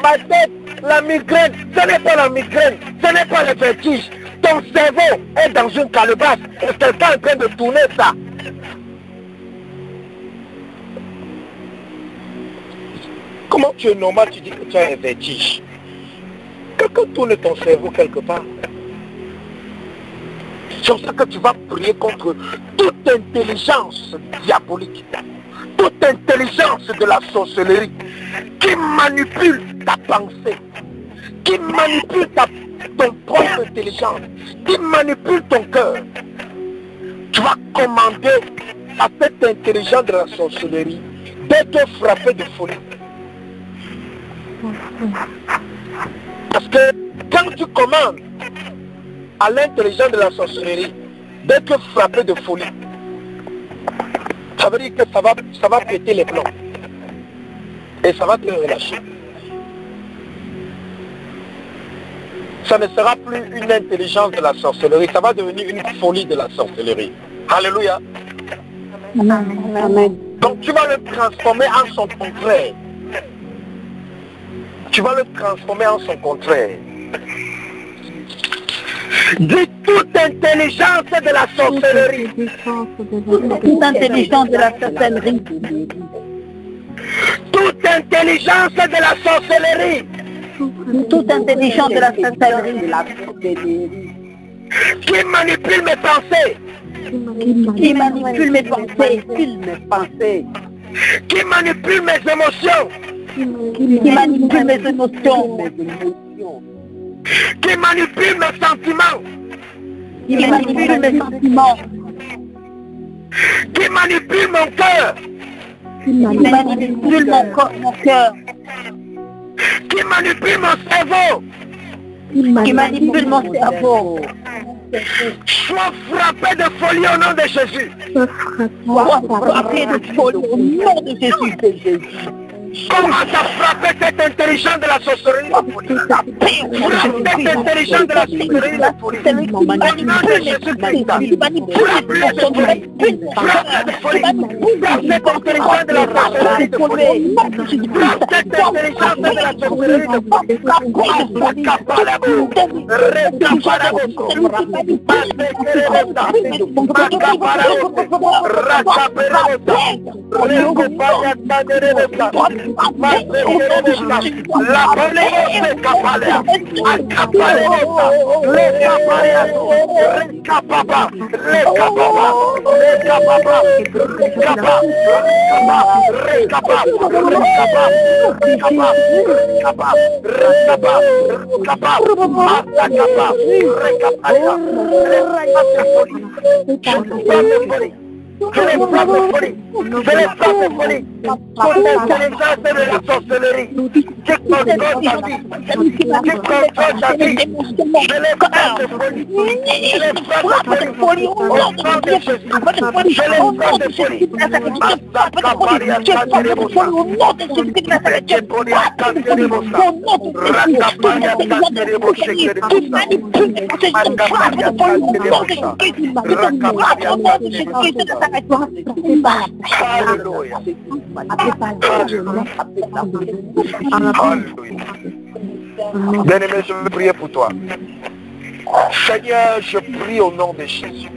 ma tête, la migraine. Ce n'est pas la migraine, ce n'est pas le vertige. Ton cerveau est dans une calebasse et quelqu'un est en train de tourner ça. Comment tu es normal, tu dis que tu as un vertige? Quelqu'un tourne ton cerveau quelque part. C'est pour ça que tu vas prier contre toute intelligence diabolique, toute intelligence de la sorcellerie qui manipule ta pensée, qui manipule ton propre intelligence, qui manipule ton cœur. Tu vas commander à cette intelligence de la sorcellerie d'être frappé de folie. Parce que quand tu commandes à l'intelligence de la sorcellerie d'être frappé de folie, ça veut dire que ça va péter les plombs et ça va te relâcher. Ça ne sera plus une intelligence de la sorcellerie, ça va devenir une folie de la sorcellerie. Alléluia. Amen. Donc tu vas le transformer en son contraire. Tu vas le transformer en son contraire. De toute intelligence de la sorcellerie. Toute intelligence de la sorcellerie. Toute intelligence de la sorcellerie. Toute intelligence de la sorcellerie. qui manipule mes pensées, qui manipule mes pensées, qui manipule mes émotions, qui manipule mes émotions, qui manipule mes sentiments, qui manipule mes sentiments, qui manipule mon cœur, qui manipule mon cœur, qui manipule mon cerveau, qui manipule mon cerveau. Sois frappé de folie au nom de Jésus. Sois frappé de folie au nom de Jésus. Commence à frapper cette intelligence de la sorcellerie. Frappe cette intelligence de la sorcellerie. Au nom de Jésus-Christ. Frappe-le de folie. Frappe de folie. Frappe cette intelligence de la sorcellerie de folie. Frappe cette intelligence de la sorcellerie de folie. Je les frappe de folie. Je les frappe de folie. Pour l'intelligence de la sorcellerie. Qui contrôle ta vie. Qui contrôle ta vie. Je les frappe de folie. Je les frappe de folie. Au nom de Jésus. Je les frappe de folie. Alléluia. Bien-aimé, je veux prier pour toi. Seigneur, je prie au nom de Jésus.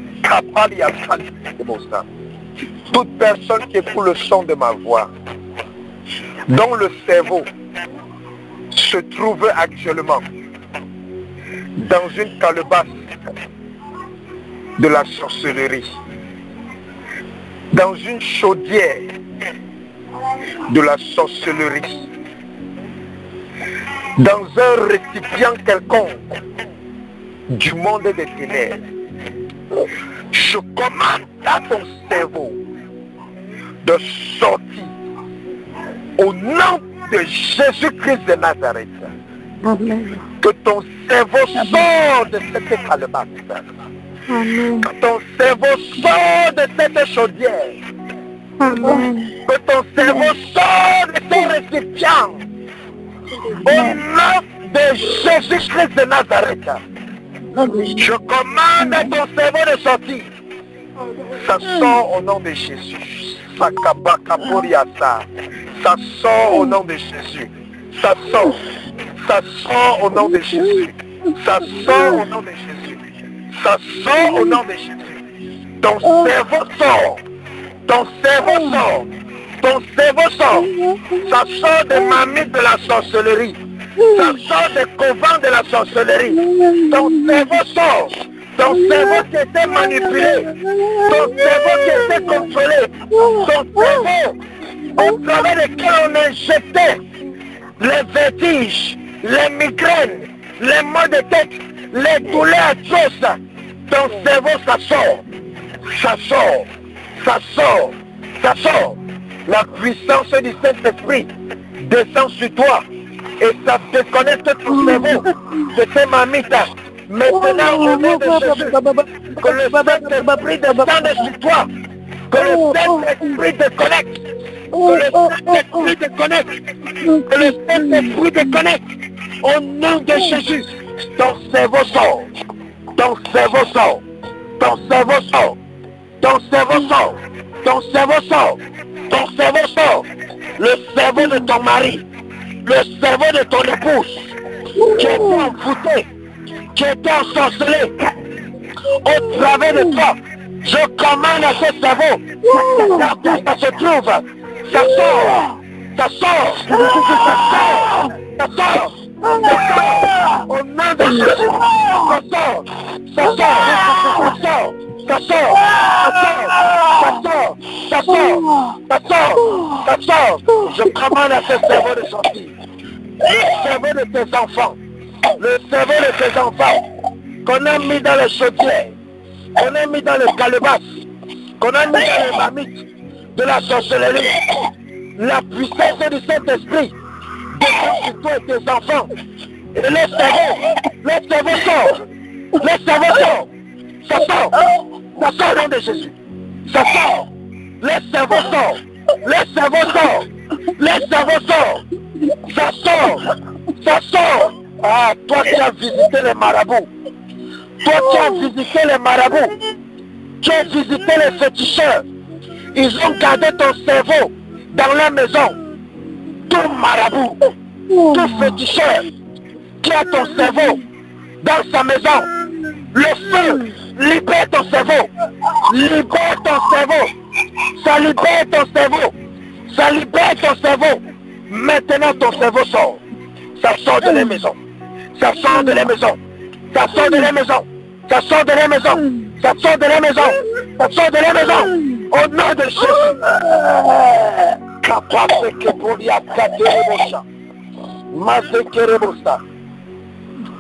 Toute personne qui écoute le son de ma voix, dont le cerveau se trouve actuellement dans une calebasse de la sorcellerie, dans une chaudière de la sorcellerie, dans un récipient quelconque du monde des ténèbres, je commande à ton cerveau de sortir au nom de Jésus-Christ de Nazareth. Amen. Que ton cerveau sorte de cette calebasse. Amen. Que ton cerveau sorte de cette chaudière. Amen. Que ton cerveau sorte de ce récipient. Au nom de Jésus-Christ de Nazareth. Je commande à ton cerveau de sortir. Ça sort au nom de Jésus. Ça sort au nom de Jésus. Ça sort. Ça sort au nom de Jésus. Ça sort au nom de Jésus. Ça sort au nom de Jésus. Ton cerveau sort. Ton cerveau sort. Ton cerveau sort. Ça sort des mamies de la sorcellerie. Ça sort des couvents de la sorcellerie. Ton cerveau sort. Ton cerveau qui était manipulé. Ton cerveau qui était contrôlé. Ton cerveau au travers lequel on injectait les vertiges, les migraines, les maux de tête, les douleurs atroces. Ton cerveau, ça sort. Ça sort. Ça sort. Ça sort. La puissance du Saint-Esprit descend sur toi et ça déconnecte ton cerveau de tes mamites. Maintenant, au nom de Jésus, que le Saint-Esprit descende sur toi, que le Saint-Esprit te connecte, que le Saint-Esprit te connecte, que le Saint-Esprit te connecte, au nom de Jésus. Ton cerveau sort, ton cerveau sort, ton cerveau sort, ton cerveau sort, ton cerveau sort, ton cerveau sort, le cerveau de ton mari, le cerveau de ton épouse, qui était envoûté, qui était ensorcelé, au travers de toi, je commande à ce cerveau, là où ça se trouve, ça sort, ça sort, ça sort, ça sort, Au nom de Jésus. Ça sort. Je commande à ce cerveau de sortir. Le cerveau de tes enfants. Le cerveau de tes enfants. Qu'on a mis dans les chaudières. Qu'on a mis dans les calebasses. Qu'on a mis dans les marmites de la sorcellerie. La puissance du Saint-Esprit descend sur toi et tes enfants. Et le cerveau sort. Le cerveau sort. Ça sort au nom de Jésus. Ça sort. Le cerveau sort. Le cerveau sort. Le cerveau sort. Ça sort. Ça sort. Ah, toi qui as visité les marabouts. Toi qui as visité les marabouts. Tu as visité les féticheurs. Ils ont gardé ton cerveau dans la maison. Tout marabout, tout féticheur qui a ton cerveau dans sa maison. Le feu libère ton cerveau. Libère ton cerveau. Ça libère ton cerveau. Ça libère ton cerveau. Maintenant ton cerveau sort. Ça sort de la maison. Ça sort de la maison. Ça sort de la maison. Ça sort de la maison. Ça sort de la maison. Ça sort de la maison. Au nom de Jésus.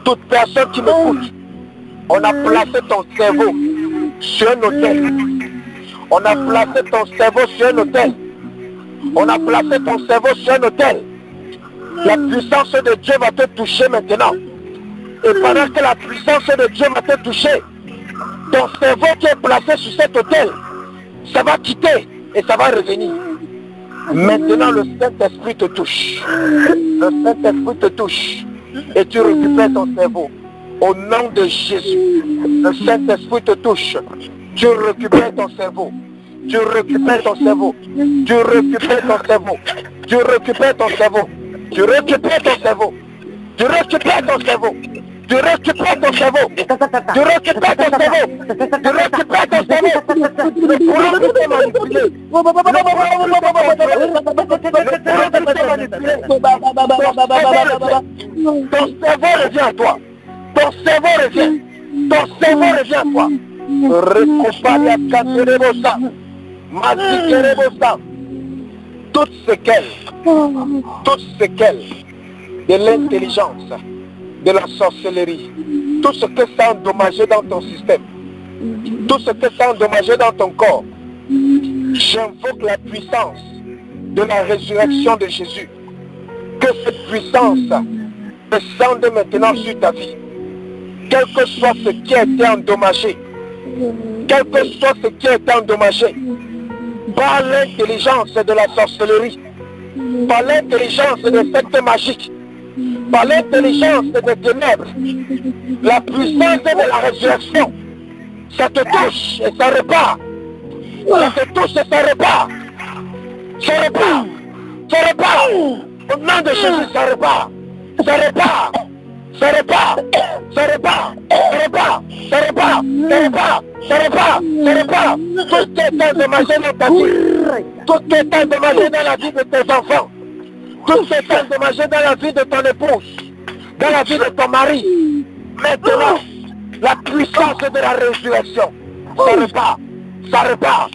Toute personne qui m'écoute, on a placé ton cerveau sur un hôtel. On a placé ton cerveau sur un hôtel. On a placé ton cerveau sur un hôtel. La puissance de Dieu va te toucher maintenant. Et pendant que la puissance de Dieu va te toucher, ton cerveau qui est placé sur cet hôtel, ça va quitter et ça va revenir. Maintenant, le Saint-Esprit te touche. Le Saint-Esprit te touche. Et tu récupères ton cerveau. Au nom de Jésus, le Saint-Esprit te touche. Tu récupères ton cerveau. Tu récupères ton cerveau. Tu récupères ton cerveau. Tu récupères ton cerveau. Tu récupères ton cerveau. Tu récupères ton cerveau. Tu récupères ton cerveau. Tu récupères ton cerveau. Tu récupères ton cerveau. Le courant qui t'a manipulé. Ton cerveau revient à toi. Ton cerveau revient. Ton cerveau revient à toi. Recomparia Caterebosa. Mazikerebosam. Toutes séquelles de l'intelligence, de la sorcellerie, tout ce que ça a endommagé dans ton système, tout ce que ça a endommagé dans ton corps, j'invoque la puissance de la résurrection de Jésus. Que cette puissance descende maintenant sur ta vie. Quel que soit ce qui a été endommagé, quel que soit ce qui a été endommagé, par l'intelligence de la sorcellerie, par l'intelligence des sectes magiques, par l'intelligence des ténèbres, la puissance de la résurrection, ça te touche et ça repart. Ça te touche et ça repart. Ça repart. Ça repart. Au nom de Jésus, ça repart. Ça repart. Ça repart. Ça repart. Ça repart. Ça repart. Ça repart. Ça repart. Ça repart. Tout ce qui est endommagé dans ta vie. Tout ce qui est endommagé dans la vie de tes enfants. Tout ce qui est endommagé dans la vie de ton épouse. Dans la vie de ton mari. Maintenant, la puissance de la résurrection. Ça repart. Ça repart.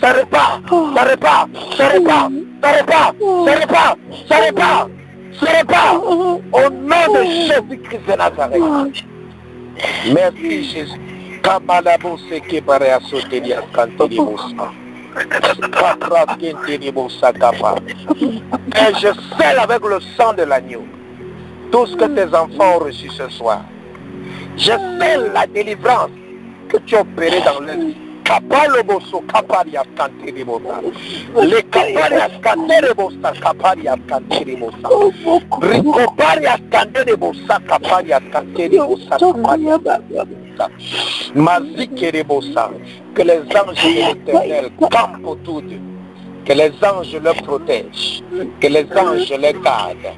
Ça repart. Ça repart. Ça repart. Ça repart. Ça repart. Ça repart. Ça repart. Au nom de Jésus-Christ de Nazareth. Merci Jésus. Et je scelle avec le sang de l'agneau tout ce que tes enfants ont reçu ce soir. Je scelle la délivrance que tu as opérée dans leur vie. Kapaloboso kaparia kanterebosa. Le kaparia kanterebosa kaparia kanterebosa. Rikoparia kanterebosa kaparia kanterebosa kaparia kanterebosa. Mazikerebosa. Que les anges de l'Éternel campent autour d'eux. Que les anges leur protègent. Que les anges les gardent.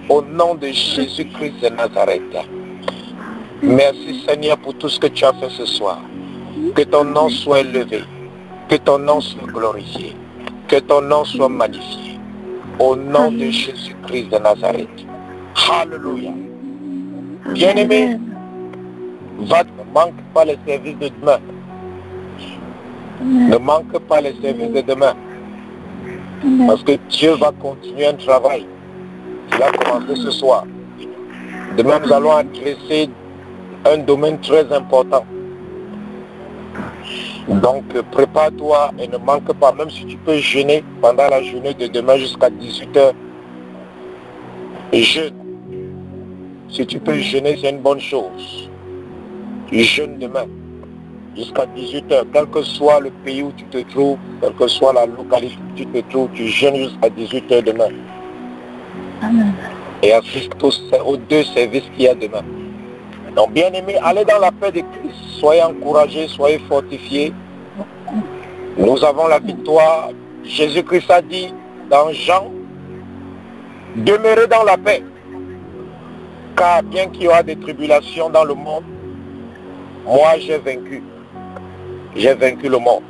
Au nom de Jésus-Christ de Nazareth. Merci Seigneur pour tout ce que tu as fait ce soir. Que ton nom soit élevé, que ton nom soit glorifié, que ton nom soit magnifié. Au nom de Jésus-Christ de Nazareth. Alléluia. Bien-aimé, ne manque pas les services de demain. Ne manque pas les services de demain. Parce que Dieu va continuer un travail qui va commencer ce soir. Demain, nous allons adresser un domaine très important. Donc, prépare-toi et ne manque pas, même si tu peux jeûner pendant la journée de demain jusqu'à 18h. Jeûne. Si tu peux jeûner, c'est une bonne chose. Tu jeûnes demain jusqu'à 18h, quel que soit le pays où tu te trouves, quelle que soit la localité où tu te trouves, tu jeûnes jusqu'à 18h demain. Amen. Et assiste aux deux services qu'il y a demain. Donc, bien aimé, allez dans la paix de Christ. Soyez encouragés, soyez fortifiés. Nous avons la victoire. Jésus-Christ a dit dans Jean, demeurez dans la paix. Car bien qu'il y aura des tribulations dans le monde, moi j'ai vaincu. J'ai vaincu le monde.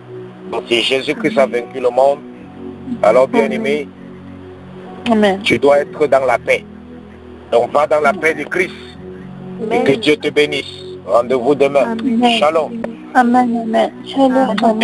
Donc si Jésus-Christ a vaincu le monde, alors bien aimé, Amen. tu dois être dans la paix. Donc va dans la paix de Christ. Et que Dieu te bénisse. Rendez-vous demain. Amen. Shalom. Amen. Amen. Shalom. Amen.